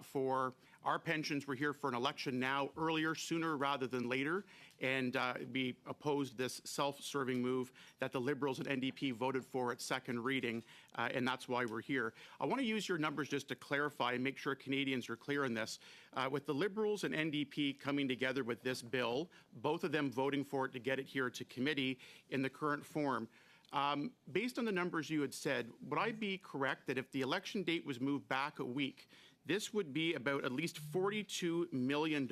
O: for our pensions. We're here for an election now, earlier, sooner rather than later. And we opposed this self-serving move that the Liberals and NDP voted for at second reading, and that's why we're here. I want to use your numbers just to clarify and make sure Canadians are clear on this. With the Liberals and NDP coming together with this bill, both of them voting for it to get it here to committee in the current form, based on the numbers you had said, would I be correct that if the election date was moved back a week, this would be about at least $42 million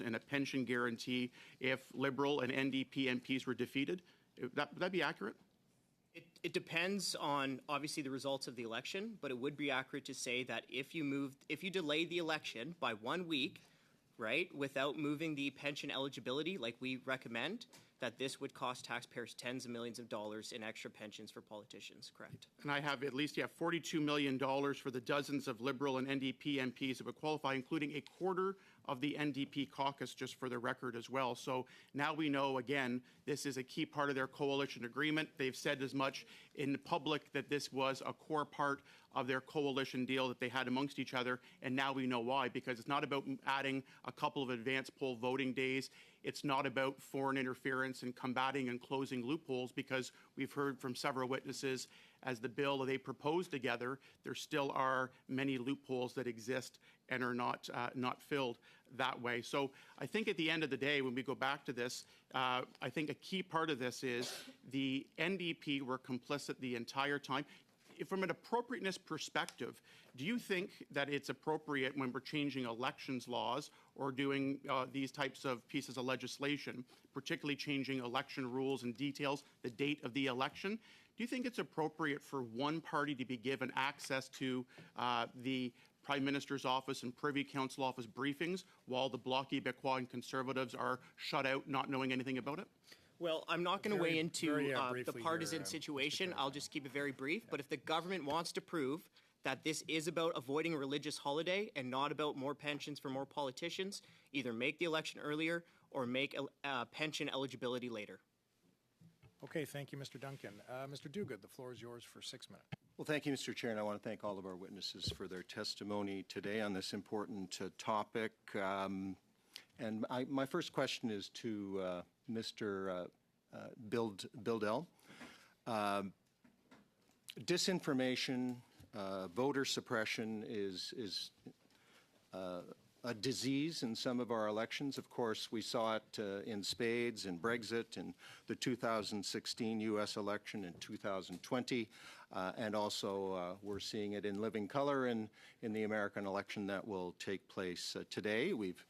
O: in a pension guarantee if Liberal and NDP MPs were defeated? Would that be accurate?
M: It depends on, obviously, the results of the election, but it would be accurate to say that if you delay the election by 1 week, right, without moving the pension eligibility like we recommend, that this would cost taxpayers tens of millions of dollars in extra pensions for politicians, correct?
O: And I have at least, $42 million for the dozens of Liberal and NDP MPs that would qualify, including a quarter of the NDP caucus, just for the record as well. So now we know, again, this is a key part of their coalition agreement. They've said as much in public that this was a core part of their coalition deal that they had amongst each other, and now we know why, because it's not about adding a couple of advance poll voting days. It's not about foreign interference and combating and closing loopholes, because we've heard from several witnesses as the bill that they proposed together, there still are many loopholes that exist and are not filled that way. So I think at the end of the day, when we go back to this, I think a key part of this is the NDP were complicit the entire time. From an appropriateness perspective, do you think that it's appropriate when we're changing elections laws or doing these types of pieces of legislation, particularly changing election rules and details, the date of the election, do you think it's appropriate for one party to be given access to the Prime Minister's office and Privy Council office briefings while the Bloc Québécois and Conservatives are shut out, not knowing anything about it?
M: Well, I'm not going to weigh into the partisan situation. I'll just keep it very brief. But if the government wants to prove that this is about avoiding a religious holiday and not about more pensions for more politicians, either make the election earlier or make pension eligibility later.
A: Okay, thank you, Mr. Duncan. Mr. Duguid, the floor is yours for 6 minutes.
J: Well, thank you, Mr. Chair, and I want to thank all of our witnesses for their testimony today on this important topic. And my first question is to Mr. Bildel. Disinformation, voter suppression is a disease in some of our elections. Of course, we saw it in spades in Brexit, in the 2016 U.S. election, in 2020, and also we're seeing it in living color in the American election that will take place today. We've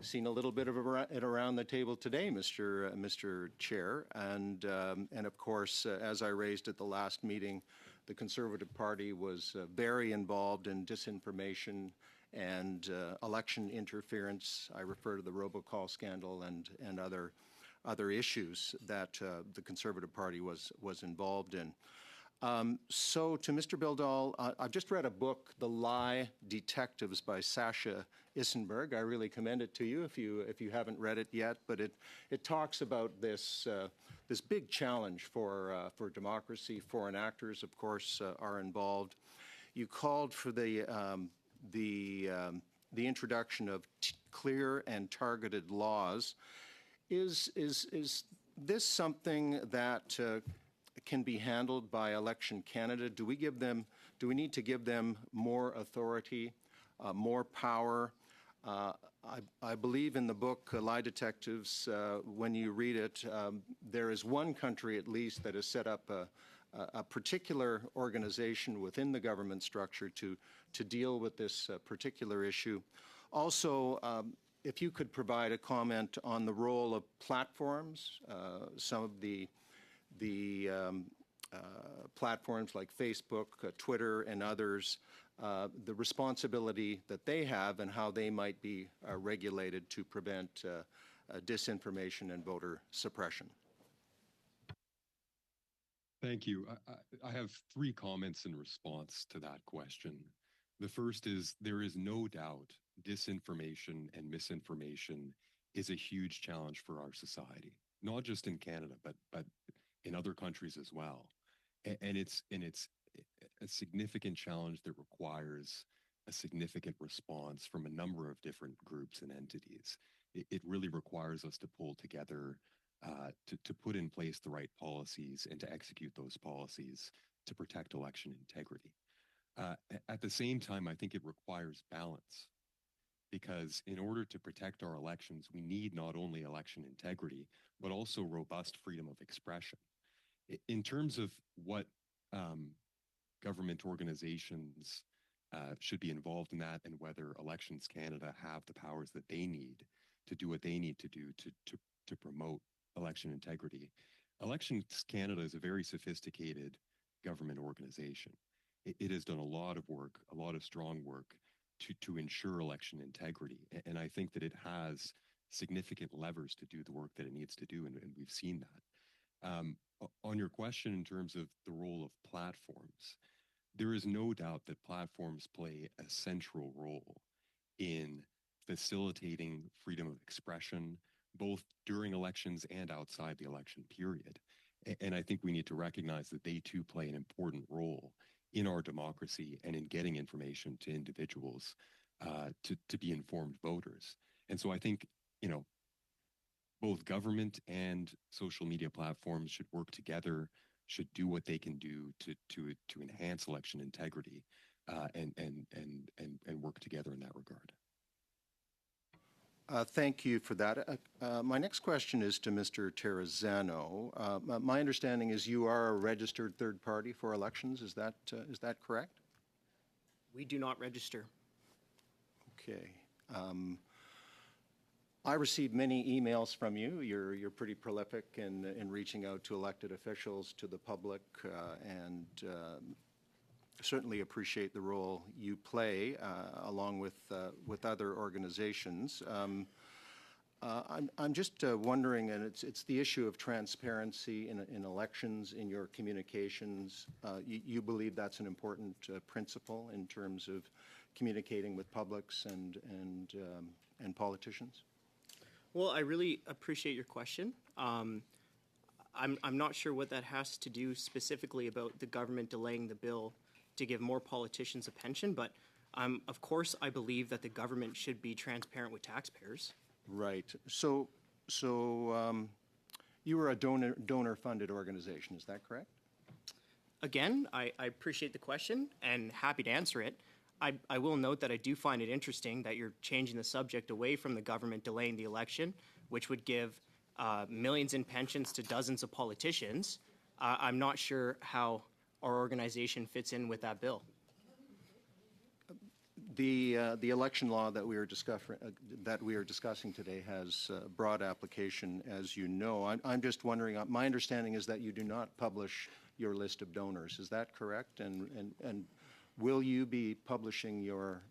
J: seen a little bit of it around the table today, Mr. Chair, and of course, as I raised at the last meeting, the Conservative Party was very involved in disinformation and election interference. I refer to the robocall scandal and other issues that the Conservative Party was involved in. So to Mr. Bildel, I've just read a book, The Lie Detectives by Sasha Issenberg. I really commend it to you if you haven't read it yet, but it talks about this this big challenge for democracy. Foreign actors, of course, are involved. You called for the introduction of clear and targeted laws. Is this something that can be handled by Election Canada? Do we need to give them more authority, more power? I believe in the book Lie Detectives, when you read it, there is one country at least that has set up a particular organization within the government structure to deal with this particular issue. Also, if you could provide a comment on the role of platforms, some of the platforms like Facebook, Twitter, and others, the responsibility that they have and how they might be regulated to prevent disinformation and voter suppression.
L: Thank you. I have three comments in response to that question. The first is there is no doubt disinformation and misinformation is a huge challenge for our society, not just in Canada, but in other countries as well. And it's a significant challenge that requires a significant response from a number of different groups and entities. It really requires us to pull together to put in place the right policies and to execute those policies to protect election integrity. At the same time, I think it requires balance, because in order to protect our elections, we need not only election integrity, but also robust freedom of expression. In terms of what government organizations should be involved in that, and whether Elections Canada have the powers that they need to do what they need to do to promote election integrity, Elections Canada is a very sophisticated government organization. It has done a lot of work, a lot of strong work to ensure election integrity. And I think that it has significant levers to do the work that it needs to do, and we've seen that. On your question in terms of the role of platforms, there is no doubt that platforms play a central role in facilitating freedom of expression, both during elections and outside the election period. And I think we need to recognize that they too play an important role in our democracy and in getting information to individuals to be informed voters. And so I think, both government and social media platforms should work together, should do what they can do to enhance election integrity, and work together in that regard.
J: Thank you for that. My next question is to Mr. Terrazzano. My understanding is you are a registered third party for elections. Is that correct?
M: We do not register.
J: Okay. I received many emails from you. You're pretty prolific in reaching out to elected officials, to the public, and certainly appreciate the role you play along with other organizations. I'm just wondering, and it's the issue of transparency in elections, in your communications. You believe that's an important principle in terms of communicating with publics and politicians?
M: Well, I really appreciate your question. I'm not sure what that has to do specifically about the government delaying the bill to give more politicians a pension, but of course I believe that the government should be transparent with taxpayers.
J: Right. So
P: You were a donor-funded organization, is that correct?
M: Again, I appreciate the question and happy to answer it. I will note that I do find it interesting that you're changing the subject away from the government delaying the election, which would give millions in pensions to dozens of politicians. I'm not sure how our organization fits in with that bill.
P: The election law that we are discussing today has broad application, as you know. I'm just wondering. My understanding is that you do not publish your list of donors. Is that correct? And will you be publishing your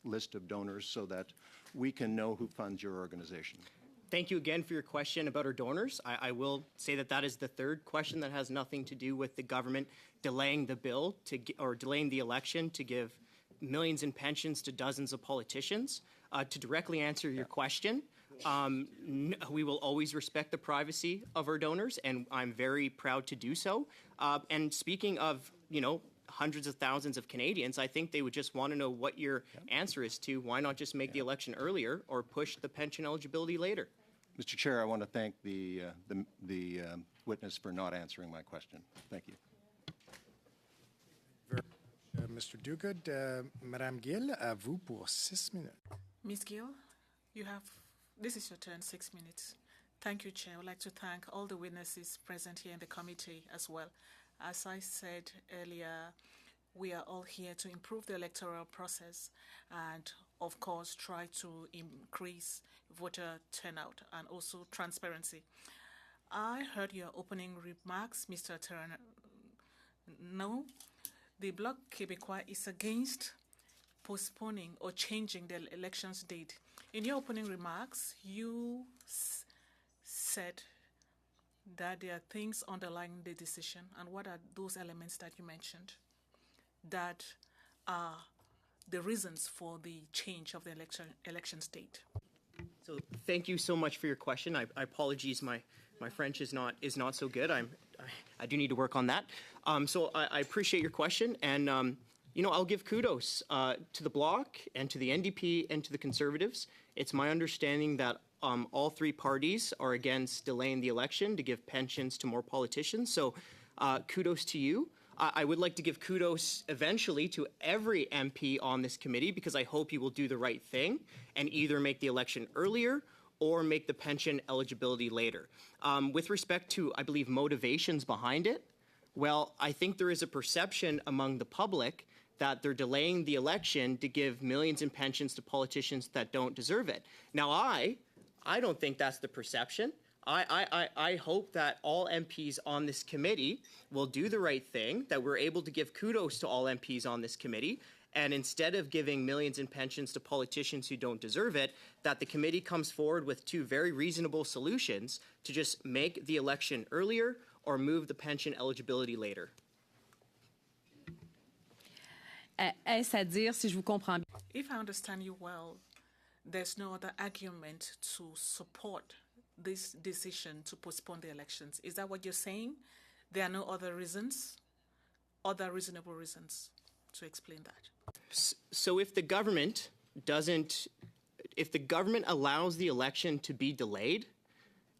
P: list of donors so that we can know who funds your organization?
M: Thank you again for your question about our donors. I will say that that is the third question that has nothing to do with the government delaying the bill or delaying the election to give millions in pensions to dozens of politicians. To directly answer your question, we will always respect the privacy of our donors, and I'm very proud to do so. And speaking of, hundreds of thousands of Canadians, I think they would just want to know what your answer is to why not just make the election earlier or push the pension eligibility later.
P: Mr. Chair, I want to thank the witness for not answering my question. Thank you.
A: Mr. Duguid, Madame Gill, à vous pour 6 minutes.
G: Ms. Gill, this is your turn, 6 minutes. Thank you, Chair. I would like to thank all the witnesses present here in the committee as well. As I said earlier, we are all here to improve the electoral process and, of course, try to increase voter turnout and also transparency. I heard your opening remarks, Mr. Turner. No, the Bloc Québécois is against postponing or changing the elections date. In your opening remarks, you said that there are things underlying the decision, and what are those elements that you mentioned that are the reasons for the change of the election date?
M: So thank you so much for your question. I apologize, my French is not so good. I do need to work on that. So I appreciate your question, and I'll give kudos to the Bloc and to the NDP and to the Conservatives. It's my understanding that all three parties are against delaying the election to give pensions to more politicians. So kudos to you. I would like to give kudos eventually to every MP on this committee, because I hope you will do the right thing and either make the election earlier or make the pension eligibility later. With respect to, I believe, motivations behind it, well, I think there is a perception among the public that they're delaying the election to give millions in pensions to politicians that don't deserve it. Now, I don't think that's the perception. I hope that all MPs on this committee will do the right thing, that we're able to give kudos to all MPs on this committee, and instead of giving millions in pensions to politicians who don't deserve it, that the committee comes forward with two very reasonable solutions to just make the election earlier or move the pension eligibility later.
H: Est-ce à dire, si je vous comprends bien?
G: If I understand you well, there's no other argument to support this decision to postpone the elections. Is that what you're saying? There are no other reasons, other reasonable reasons to explain that?
M: So if the government allows the election to be delayed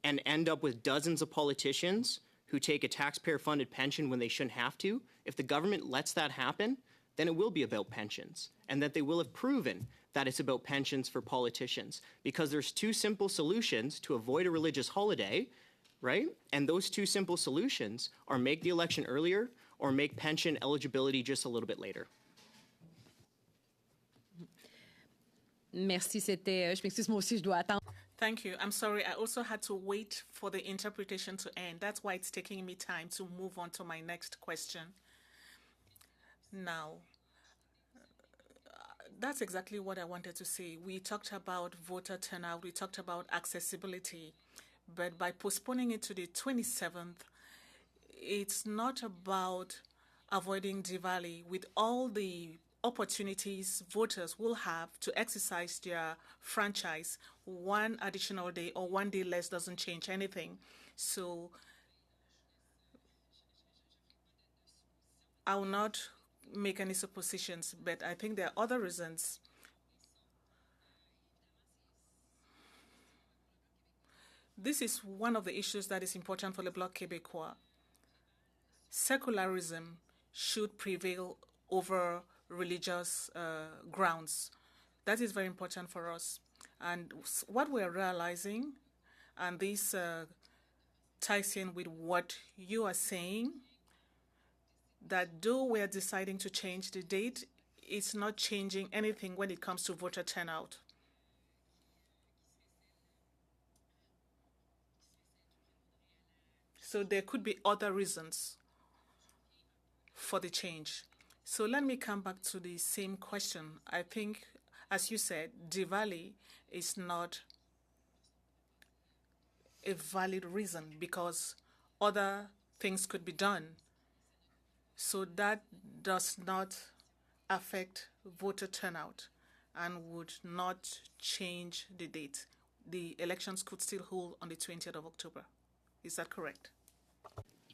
M: and end up with dozens of politicians who take a taxpayer-funded pension when they shouldn't have to, if the government lets that happen, then it will be about pensions, and that they will have proven that it's about pensions for politicians, because there's two simple solutions to avoid a religious holiday, right? And those two simple solutions are make the election earlier or make pension eligibility just a little bit later.
H: Merci, c'était... Je m'excuse, moi aussi, je dois attendre.
G: Thank you. I'm sorry, I also had to wait for the interpretation to end. That's why it's taking me time to move on to my next question. Now, that's exactly what I wanted to say. We talked about voter turnout, we talked about accessibility, but by postponing it to the 27th, it's not about avoiding Diwali. With all the opportunities voters will have to exercise their franchise, one additional day or one day less doesn't change anything. So I will not make any suppositions, but I think there are other reasons. This is one of the issues that is important for the Bloc Québécois. Secularism should prevail over religious grounds. That is very important for us. And what we're realizing, and this ties in with what you are saying, that though we're deciding to change the date, it's not changing anything when it comes to voter turnout. So there could be other reasons for the change. So let me come back to the same question. I think, as you said, Diwali is not a valid reason because other things could be done. So that does not affect voter turnout and would not change the date. The elections could still hold on the 20th of October. Is that correct?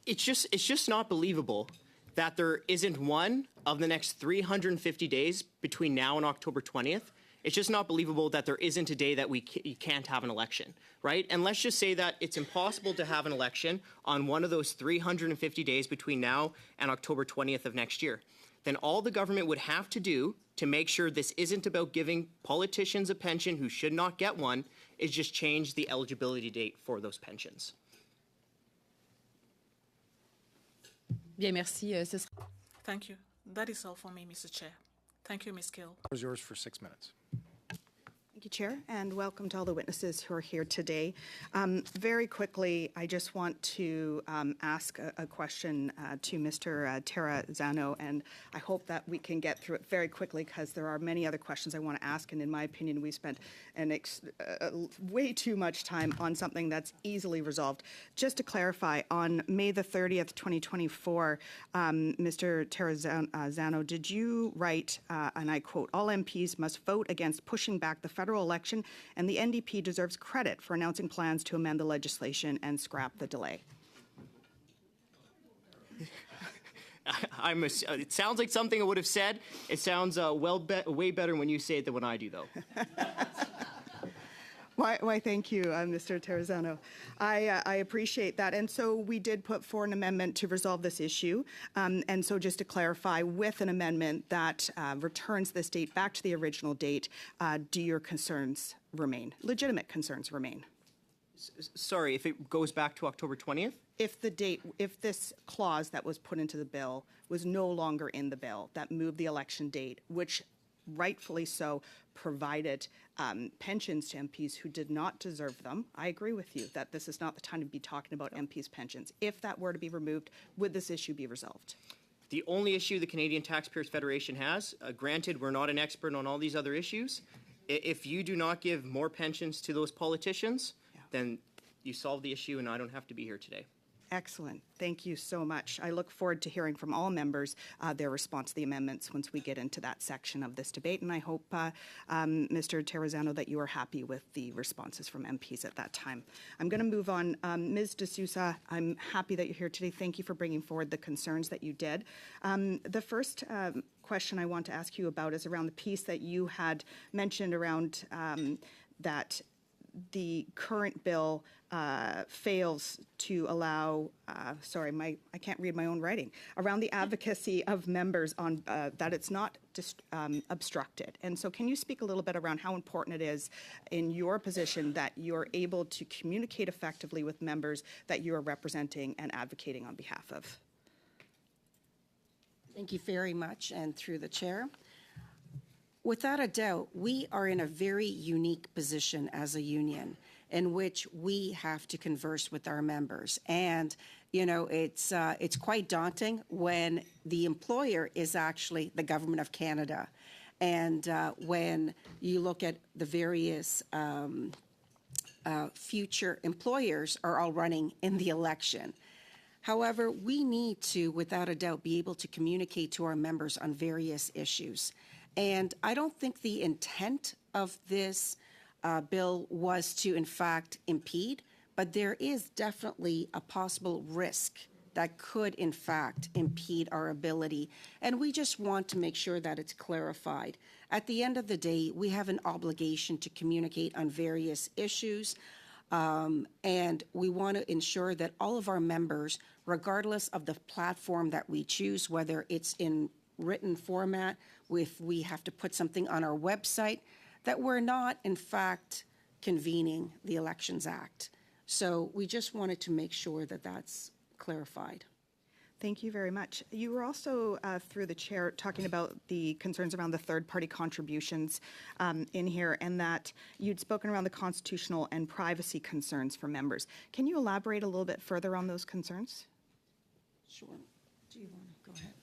M: It's just not believable that there isn't one of the next 350 days between now and October 20th. It's just not believable that there isn't a day that you can't have an election, right? And let's just say that it's impossible to have an election on one of those 350 days between now and October 20th of next year. Then all the government would have to do to make sure this isn't about giving politicians a pension who should not get one is just change the eligibility date for those pensions.
H: Bien, merci.
G: Thank you. That is all for me, Mr. Chair. Thank you, Ms. Gill.
A: The floor is yours for 6 minutes.
I: Thank you, Chair, and welcome to all the witnesses who are here today. Very quickly, I just want to ask a question to Mr. Terrazzano, and I hope that we can get through it very quickly because there are many other questions I want to ask, and in my opinion, we spent way too much time on something that's easily resolved. Just to clarify, on May the 30th, 2024, Mr. Terrazzano, did you write, and I quote, "All MPs must vote against pushing back the federal election, and the NDP deserves credit for announcing plans to amend the legislation and scrap the delay"?
M: It sounds like something I would have said. It sounds way better when you say it than when I do, though.
I: Why, thank you, Mr. Terrazzano. I appreciate that. And so we did put forward an amendment to resolve this issue. And so just to clarify, with an amendment that returns this date back to the original date, do your concerns remain? Legitimate concerns remain?
M: Sorry, if it goes back to October 20th?
I: If this clause that was put into the bill was no longer in the bill, that moved the election date, which rightfully so provided pensions to MPs who did not deserve them. I agree with you that this is not the time to be talking about MPs' pensions. If that were to be removed, would this issue be resolved?
M: The only issue the Canadian Taxpayers Federation has, granted we're not an expert on all these other issues, if you do not give more pensions to those politicians, then you solve the issue and I don't have to be here today.
I: Excellent. Thank you so much. I look forward to hearing from all members their response to the amendments once we get into that section of this debate. And I hope, Mr. Terrazzano, that you are happy with the responses from MPs at that time. I'm going to move on. Ms. D'Souza, I'm happy that you're here today. Thank you for bringing forward the concerns that you did. The first question I want to ask you about is around the piece that you had mentioned around that the current bill fails to allow, I can't read my own writing, around the advocacy of members on that it's not obstructed. And so can you speak a little bit around how important it is in your position that you're able to communicate effectively with members that you are representing and advocating on behalf of?
N: Thank you very much, and through the chair. Without a doubt, we are in a very unique position as a union in which we have to converse with our members. And, you know, it's quite daunting when the employer is actually the Government of Canada. And when you look at the various future employers are all running in the election. However, we need to, without a doubt, be able to communicate to our members on various issues. And I don't think the intent of this bill was to, in fact, impede, but there is definitely a possible risk that could, in fact, impede our ability. And we just want to make sure that it's clarified. At the end of the day, we have an obligation to communicate on various issues. And we want to ensure that all of our members, regardless of the platform that we choose, whether it's in written format, if we have to put something on our website, that we're not, in fact, convening the Elections Act. So we just wanted to make sure that that's clarified.
I: Thank you very much. You were also, through the chair, talking about the concerns around the third-party contributions in here, and that you'd spoken around the constitutional and privacy concerns for members. Can you elaborate a little bit further on those concerns?
N: Sure. Do you want to go ahead?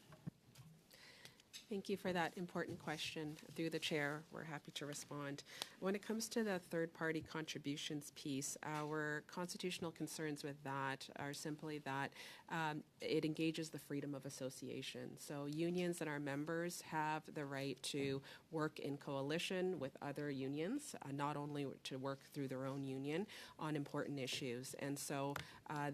Q: Thank you for that important question. Through the chair, we're happy to respond. When it comes to the third-party contributions piece, our constitutional concerns with that are simply that it engages the freedom of association. So unions and our members have the right to work in coalition with other unions, not only to work through their own union on important issues. And so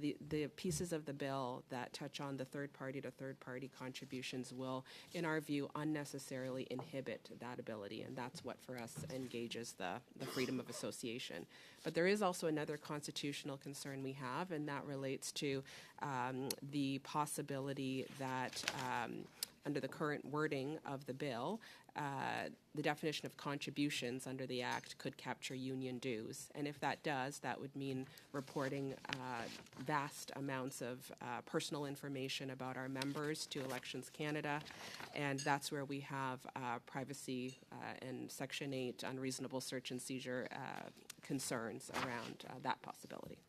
Q: the pieces of the bill that touch on the third-party to third-party contributions will, in our view, unnecessarily inhibit that ability, and that's what for us engages the freedom of association. But there is also another constitutional concern we have, and that relates to the possibility that under the current wording of the bill, the definition of contributions under the Act could capture union dues. And if that does, that would mean reporting vast amounts of personal information about our members to Elections Canada. And that's where we have privacy and Section 8 unreasonable search and seizure concerns around that possibility.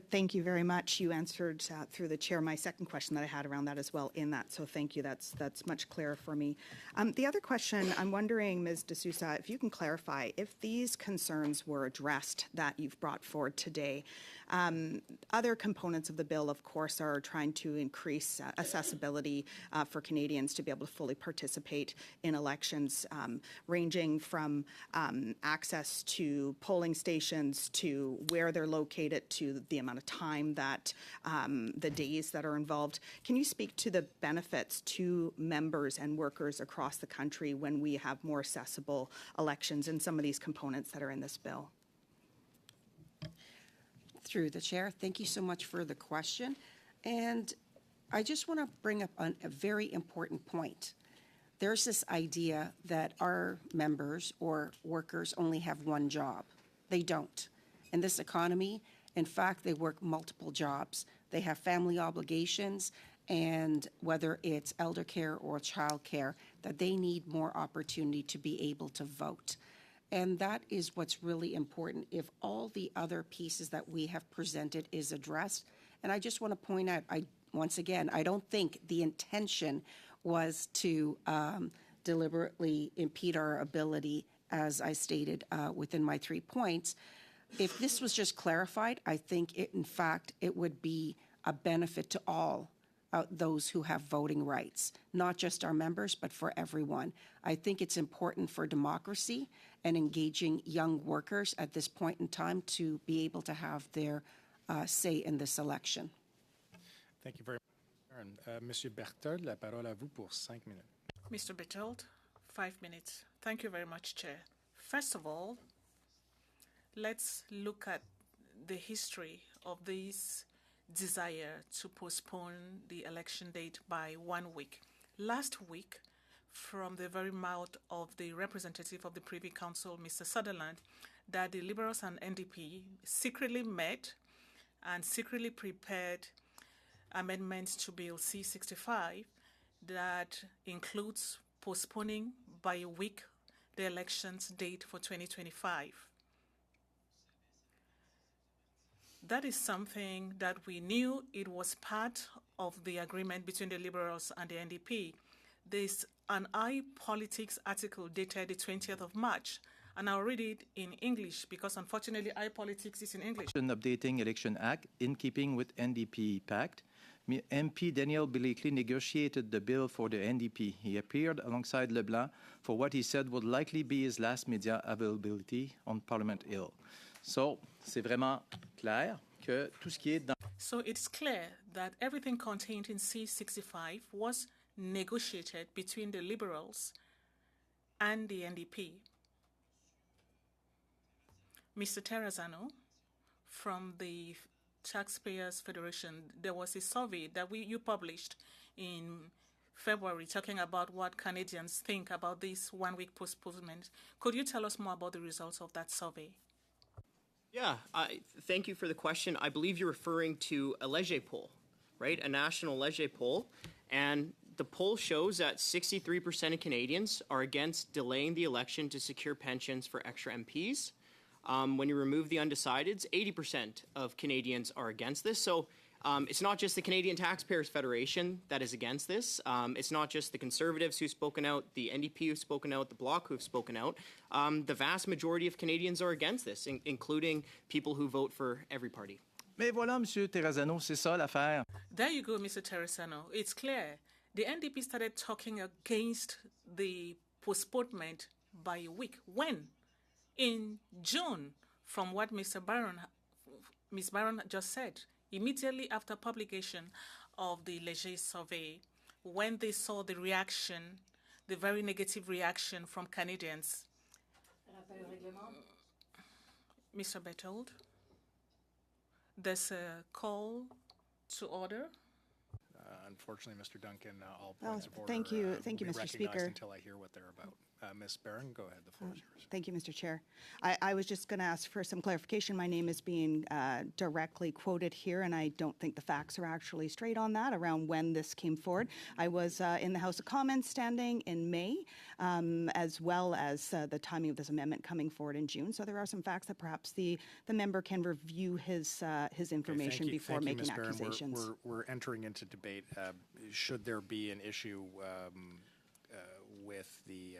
I: Thank you very much. You answered through the chair my second question that I had around that as well in that, so thank you. That's much clearer for me. The other question, I'm wondering, Ms. De Sousa, if you can clarify if these concerns were addressed that you've brought forward today. Other components of the bill, of course, are trying to increase accessibility for Canadians to be able to fully participate in elections, ranging from access to polling stations to where they're located to the amount of time that the days that are involved. Can you speak to the benefits to members and workers across the country when we have more accessible elections and some of these components that are in this bill?
N: Through the chair, thank you so much for the question. And I just want to bring up a very important point. There's this idea that our members or workers only have one job. They don't. In this economy, in fact, they work multiple jobs. They have family obligations, and whether it's elder care or child care, that they need more opportunity to be able to vote. And that is what's really important if all the other pieces that we have presented is addressed. And I just want to point out, once again, I don't think the intention was to deliberately impede our ability, as I stated within my 3 points. If this was just clarified, I think in fact it would be a benefit to all those who have voting rights, not just our members, but for everyone. I think it's important for democracy and engaging young workers at this point in time to be able to have their say in this election.
A: Thank you very much. Monsieur Berthold, la parole à vous pour 5 minutes.
G: Mr. Berthold, 5 minutes. Thank you very much, Chair. First of all, let's look at the history of this desire to postpone the election date by 1 week. Last week, from the very mouth of the representative of the Privy Council, Mr. Sutherland, that the Liberals and NDP secretly met and secretly prepared amendments to Bill C-65 that includes postponing by a week the elections date for 2025. That is something that we knew it was part of the agreement between the Liberals and the NDP. There's an iPolitics article dated the 20th of March, and I'll read it in English because unfortunately iPolitics is in English.
R: Updating Election Act in keeping with NDP Pact. MP Daniel Blakely negotiated the bill for the NDP. He appeared alongside Leblanc for what he said would likely be his last media availability on Parliament Hill. So, c'est vraiment clair que tout ce qui est dans...
G: So it's clear that everything contained in C-65 was negotiated between the Liberals and the NDP. Mr. Terrazano, from the Taxpayers Federation, there was a survey that you published in February talking about what Canadians think about this one-week postponement. Could you tell us more about the results of that survey?
M: Yeah, thank you for the question. I believe you're referring to a Leger poll, right? A national Leger poll. And the poll shows that 63% of Canadians are against delaying the election to secure pensions for extra MPs. When you remove the undecideds, 80% of Canadians are against this. So it's not just the Canadian Taxpayers Federation that is against this. It's not just the Conservatives who've spoken out, the NDP who've spoken out, the Bloc who've spoken out. The vast majority of Canadians are against this, including people who vote for every party.
R: Mais voilà, Monsieur Terrazano, c'est ça l'affaire.
G: There you go, Mr. Terrazano. It's clear. The NDP started talking against the postponement by a week. When? In June, from what Ms. Barron just said, immediately after publication of the Leger survey, when they saw the reaction, the very negative reaction from Canadians. Mr. Berthold, there's a call to order.
A: Unfortunately, Mr. Duncan, all points of order
I: thank you,
A: will be
I: Mr.
A: recognized
I: Speaker.
A: until I hear what they're about. Ms. Barron, go ahead. The floor is yours.
I: Thank you, Mr. Chair. I was just going to ask for some clarification. My name is being directly quoted here, and I don't think the facts are actually straight on that, around when this came forward. I was in the House of Commons standing in May, as well as the timing of this amendment coming forward in June. So there are some facts that perhaps the member can review his information before making accusations.
A: We're entering into debate. Should there be an issue with the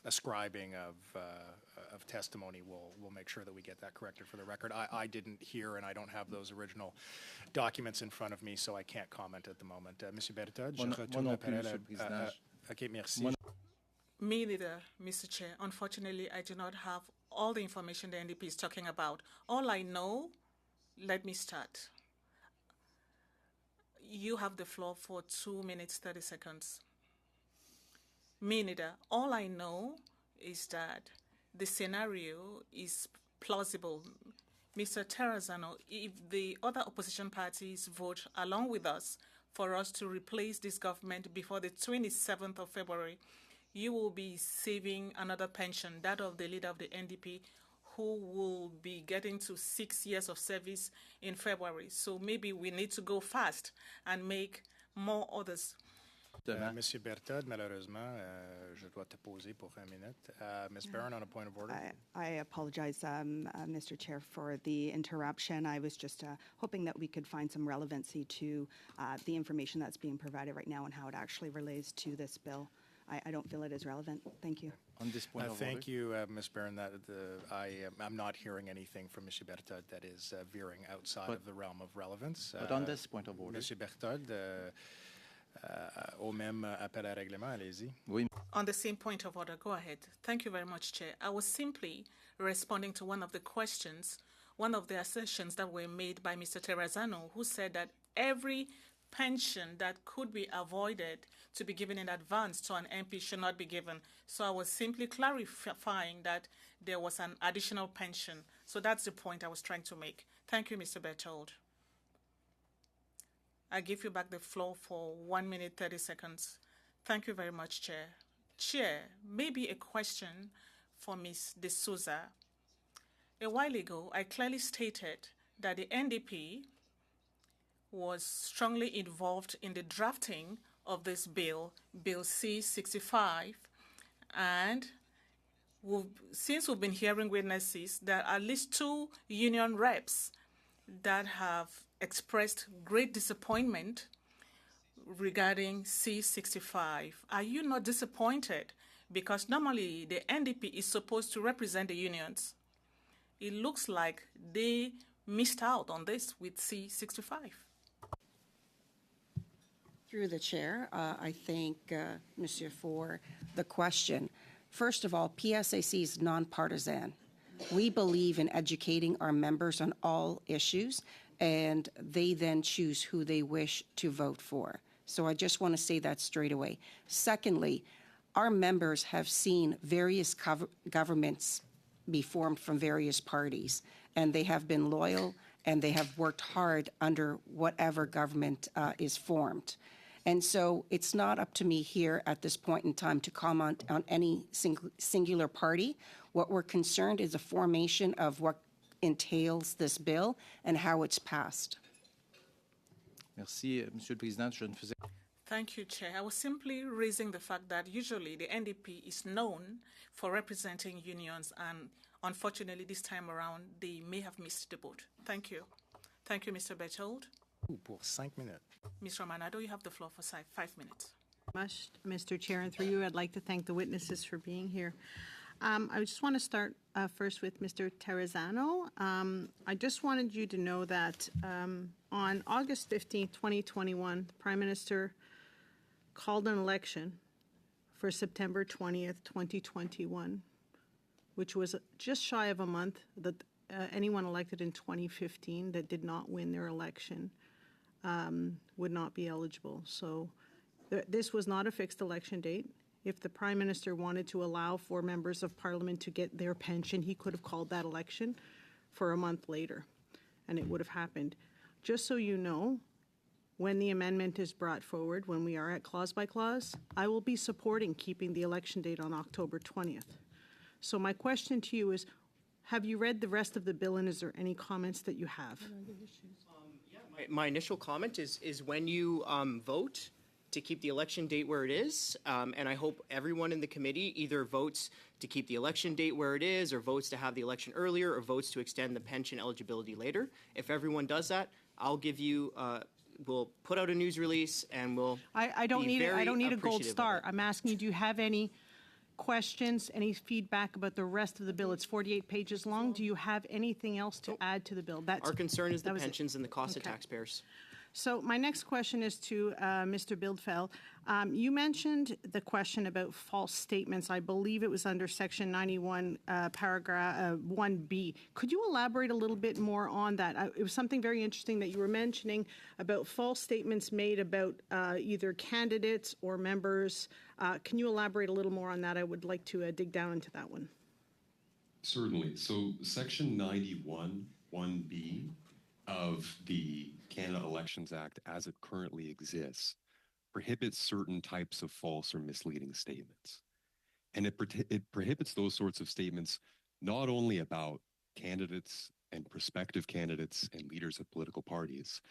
A: ascribing of testimony, we'll make sure that we get that corrected for the record. I didn't hear, and I don't have those original documents in front of me, so I can't comment at the moment. Monsieur Berthold, je retourne la parole. OK, merci.
G: Me neither, Mr. Chair. Unfortunately, I do not have all the information the NDP is talking about. All I know, let me start. You have the floor for 2 minutes, 30 seconds. Me neither. All I know is that the scenario is plausible. Mr. Terrazano, if the other opposition parties vote along with us for us to replace this government before the 27th of February, you will be saving another pension, that of the leader of the NDP, who will be getting to 6 years of service in February. So maybe we need to go fast and make more others.
A: Monsieur Berthold, malheureusement, je dois te poser pour 1 minute. Ms. Barron, on a point of order.
I: I apologize, Mr. Chair, for the interruption. I was just hoping that we could find some relevancy to the information that's being provided right now and how it actually relates to this bill. I don't feel it is relevant. Thank you.
R: On this point of order.
A: Thank you, Ms. Barron. I'm not hearing anything from Monsieur Berthold that is veering outside of the realm of relevance.
R: But on this point of order.
A: Monsieur Berthold, au même appel à règlement, allez-y.
R: Oui.
G: On the same point of order, go ahead. Thank you very much, Chair. I was simply responding to one of the questions, one of the assertions that were made by Mr. Terrazano, who said that every pension that could be avoided to be given in advance to an MP should not be given. So I was simply clarifying that there was an additional pension. So that's the point I was trying to make. Thank you, Mr. Berthold. I give you back the floor for 1 minute, 30 seconds. Thank you very much, Chair. Chair, maybe a question for Ms. De Souza. A while ago, I clearly stated that the NDP was strongly involved in the drafting of this bill, Bill C-65, and since we've been hearing witnesses, there are at least 2 union reps that have expressed great disappointment regarding C-65. Are you not disappointed? Because normally the NDP is supposed to represent the unions. It looks like they missed out on this with C-65.
N: Through the chair, I thank Monsieur for the question. First of all, PSAC is nonpartisan. We believe in educating our members on all issues, and they then choose who they wish to vote for. So I just want to say that straight away. Secondly, our members have seen various governments be formed from various parties, and they have been loyal and they have worked hard under whatever government is formed. And so it's not up to me here at this point in time to comment on any singular party. What we're concerned is the formation of what entails this bill and how it's passed.
R: Merci, Monsieur le Président. Je ne faisais...
G: Thank you, Chair. I was simply raising the fact that usually the NDP is known for representing unions, and unfortunately this time around they may have missed the boat. Thank you. Thank you, Mr. Berthold.
A: Pour 5 minutes.
G: Ms. Romanado, you have the floor for 5 minutes.
F: Mr. Chair, and through you, I'd like to thank the witnesses for being here. I just want to start first with Mr. Terrazzano. I just wanted you to know that on August 15, 2021, the Prime Minister called an election for September 20th, 2021, which was just shy of a month that anyone elected in 2015 that did not win their election would not be eligible. So this was not a fixed election date. If the Prime Minister wanted to allow for members of Parliament to get their pension, he could have called that election for a month later, and it would have happened. Just so you know, when the amendment is brought forward, when we are at clause by clause, I will be supporting keeping the election date on October 20th. So my question to you is, have you read the rest of the bill, and is there any comments that you have?
M: My initial comment is when you vote to keep the election date where it is, and I hope everyone in the committee either votes to keep the election date where it is, or votes to have the election earlier, or votes to extend the pension eligibility later. If everyone does that, I'll give you, we'll put out a news release, and we'll
F: I don't need a gold star.
M: It.
F: I'm asking you, do you have any questions, any feedback about the rest of the bill? It's 48 pages long. Do you have anything else to add to the bill?
M: Our concern is the pensions and the cost of taxpayers.
F: So my next question is to Mr. Bildfeld. You mentioned the question about false statements. I believe it was under Section 91, paragraph 1B. Could you elaborate a little bit more on that? It was something very interesting that you were mentioning about false statements made about either candidates or members. Can you elaborate a little more on that? I would like to dig down into that one.
L: Certainly. So Section 91, 1B of the Canada Elections Act, as it currently exists, prohibits certain types of false or misleading statements. And it prohibits those sorts of statements not only about candidates and prospective candidates and leaders of political parties,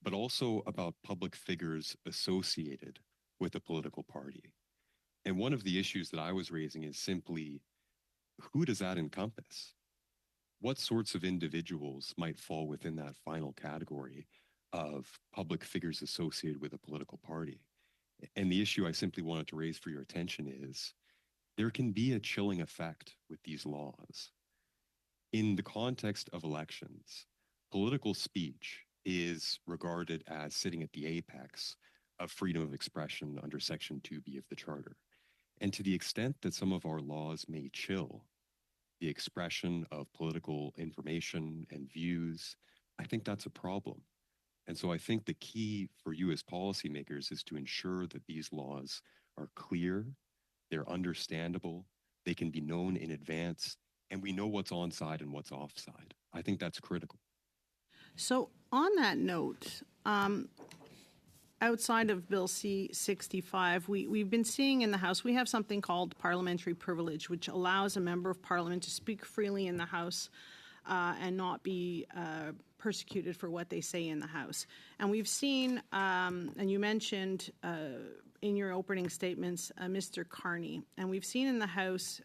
L: but also about public figures associated with a political party. And one of the issues that I was raising is simply, who does that encompass? What sorts of individuals might fall within that final category of public figures associated with a political party? And the issue I simply wanted to raise for your attention is there can be a chilling effect with these laws. In the context of elections, political speech is regarded as sitting at the apex of freedom of expression under Section 2B of the Charter. And to the extent that some of our laws may chill the expression of political information and views, I think that's a problem. And so I think the key for you as policymakers is to ensure that these laws are clear, they're understandable, they can be known in advance, and we know what's onside and what's offside. I think that's critical.
F: So on that note, outside of Bill C-65, we've been seeing in the House, we have something called parliamentary privilege, which allows a member of Parliament to speak freely in the House and not be persecuted for what they say in the House. And we've seen, and you mentioned in your opening statements, Mr. Carney, and we've seen in the House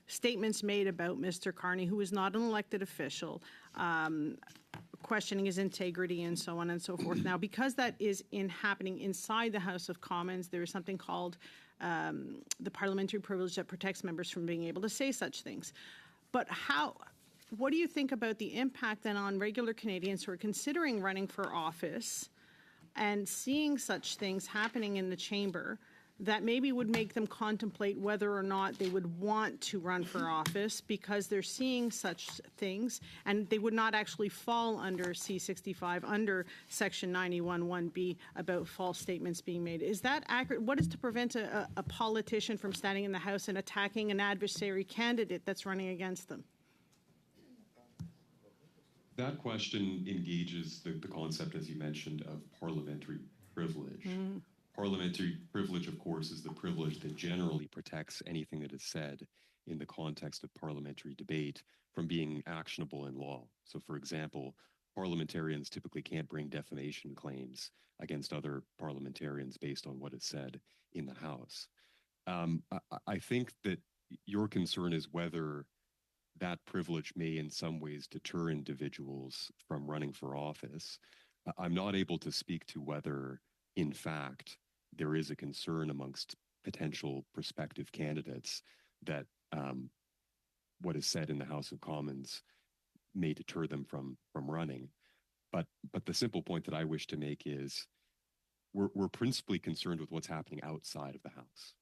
F: statements made about Mr. Carney, who is not an elected official, questioning his integrity and so on and so forth. Now, because that is happening inside the House of Commons, there is something called the parliamentary privilege that protects members from being able to say such things. But what do you think about the impact then on regular Canadians who are considering running for office and seeing such things happening in the chamber that maybe would make them contemplate whether or not they would want to run for office because they're seeing such things, and they would not actually fall under C-65, under Section 91(1)B about false statements being made. Is that accurate? What is to prevent a politician from standing in the House and attacking an adversary candidate that's running against them?
L: That question engages the concept, as you mentioned, of parliamentary privilege. Parliamentary privilege, of course, is the privilege that generally protects anything that is said in the context of parliamentary debate from being actionable in law. So, for example, parliamentarians typically can't bring defamation claims against other parliamentarians based on what is said in the House. I think that your concern is whether that privilege may in some ways deter individuals from running for office. I'm not able to speak to whether, in fact, there is a concern amongst potential prospective candidates that what is said in the House of Commons may deter them from running. But the simple point that I wish to make is we're principally concerned with what's happening outside of the House.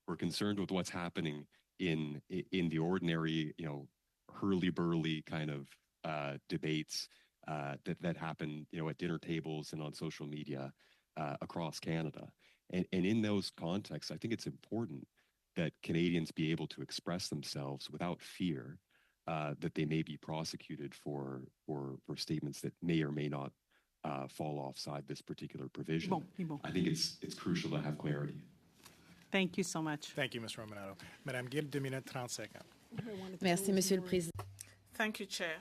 L: We're concerned with what's happening in the ordinary, hurly-burly kind of debates that happen, at dinner tables and on social media across Canada. And in those contexts, I think it's important that Canadians be able to express themselves without fear that they may be prosecuted for statements that may or may not fall offside this particular provision. I think it's crucial to have clarity.
F: Thank you so much.
A: Thank you, Ms. Romanato. Madame Gill, 2 minutes 30 seconds.
H: Merci, Monsieur le Président.
G: Thank you, Chair.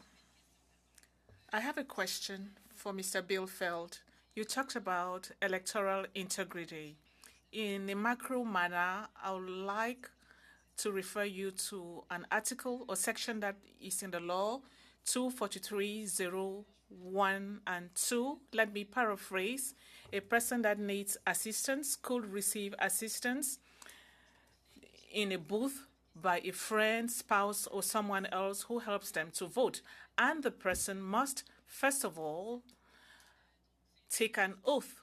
G: I have a question for Mr. Bill Feld. You talked about electoral integrity. In a macro manner, I would like to refer you to an article or section that is in the law, 243(0)(1) and 2. Let me paraphrase. A person that needs assistance could receive assistance in a booth by a friend, spouse, or someone else who helps them to vote. And the person must, first of all, take an oath,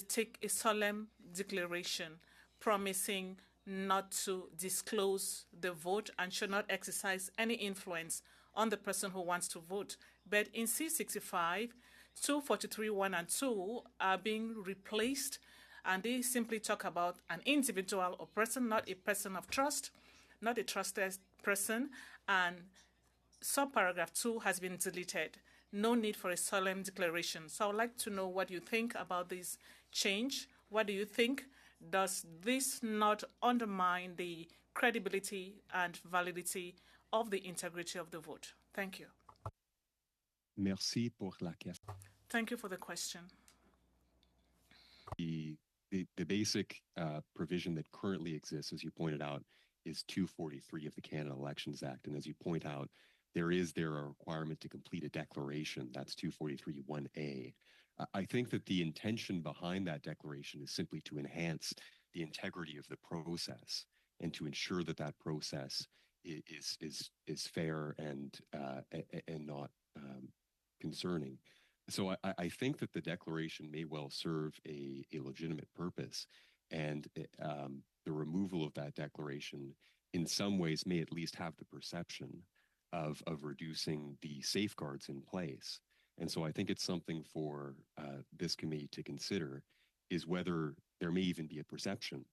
G: take a solemn declaration promising not to disclose the vote and should not exercise any influence on the person who wants to vote. But in C-65, 243(1) and 2 are being replaced, and they simply talk about an individual or person, not a person of trust, not a trusted person, and subparagraph 2 has been deleted. No need for a solemn declaration. So I would like to know what you think about this change. What do you think? Does this not undermine the credibility and validity of the integrity of the vote? Thank you.
L: Merci pour la question.
G: Thank you for the question.
L: The basic provision that currently exists, as you pointed out, is 243 of the Canada Elections Act. And as you point out, there a requirement to complete a declaration. That's 243(1)A. I think that the intention behind that declaration is simply to enhance the integrity of the process and to ensure that that process is fair and not concerning. So I think that the declaration may well serve a legitimate purpose, and the removal of that declaration in some ways may at least have the perception of reducing the safeguards in place. And so I think it's something for this committee to consider, is whether there may even be a perception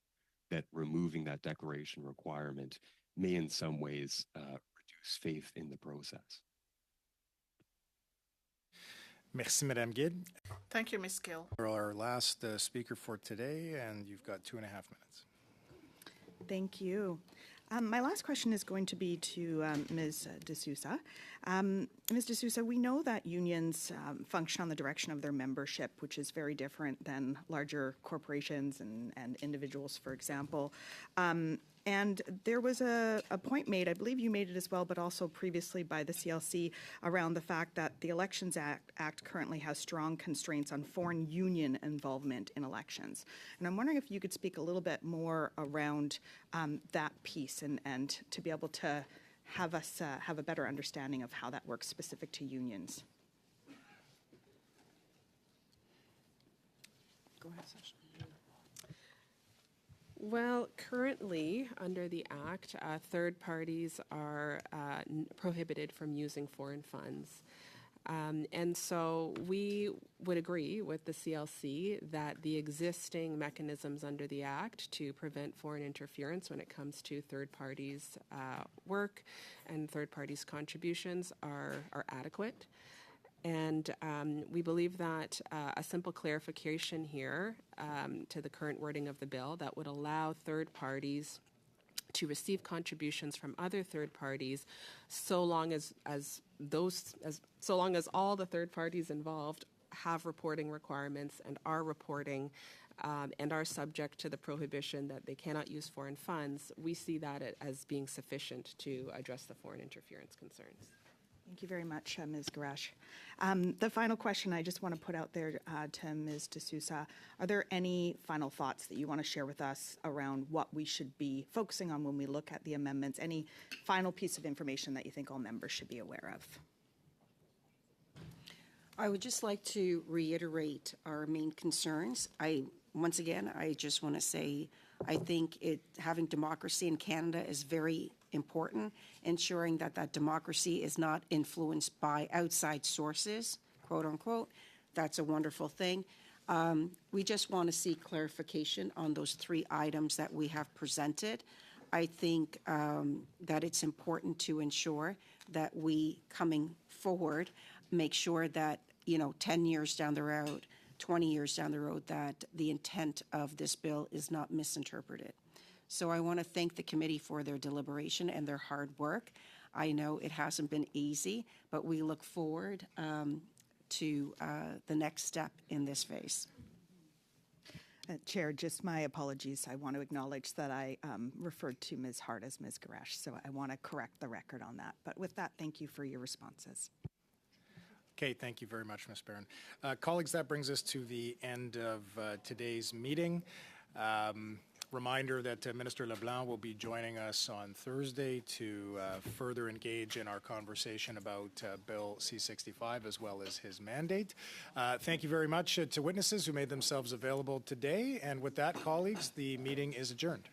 L: that removing that declaration requirement may in some ways reduce faith in the process.
A: Merci, Madame Gill.
G: Thank you, Ms. Gill.
A: Our last speaker for today, and you've got 2.5 minutes.
I: Thank you. My last question is going to be to Ms. D'Souza. Ms. D'Souza, we know that unions function on the direction of their membership, which is very different than larger corporations and individuals, for example. And there was a point made, I believe you made it as well, but also previously by the CLC, around the fact that the Elections Act currently has strong constraints on foreign union involvement in elections. And I'm wondering if you could speak a little bit more around that piece and to be able to have us have a better understanding of how that works specific to unions.
Q: Go ahead, Sasha. Well, currently, under the Act, third parties are prohibited from using foreign funds. And so we would agree with the CLC that the existing mechanisms under the Act to prevent foreign interference when it comes to third parties' work and third parties' contributions are adequate. And we believe that a simple clarification here to the current wording of the bill that would allow third parties to receive contributions from other third parties so long as all the third parties involved have reporting requirements and are reporting and are subject to the prohibition that they cannot use foreign funds, we see that as being sufficient to address the foreign interference concerns.
I: Thank you very much, Ms. Garash. The final question I just want to put out there to Ms. D'Souza, are there any final thoughts that you want to share with us around what we should be focusing on when we look at the amendments? Any final piece of information that you think all members should be aware of?
N: I would just like to reiterate our main concerns. Once again, I just want to say I think having democracy in Canada is very important, ensuring that democracy is not influenced by outside sources, quote unquote. That's a wonderful thing. We just want to see clarification on those 3 items that we have presented. I think that it's important to ensure that we, coming forward, make sure that, 10 years down the road, 20 years down the road, that the intent of this bill is not misinterpreted. So I want to thank the committee for their deliberation and their hard work. I know it hasn't been easy, but we look forward to the next step in this phase.
I: Chair, just my apologies. I want to acknowledge that I referred to Ms. Hart as Ms. Garash, so I want to correct the record on that. But with that, thank you for your responses.
A: Okay, thank you very much, Ms. Barron. Colleagues, that brings us to the end of today's meeting. Reminder that Minister LeBlanc will be joining us on Thursday to further engage in our conversation about Bill C-65 as well as his mandate. Thank you very much to witnesses who made themselves available today. And with that, colleagues, the meeting is adjourned.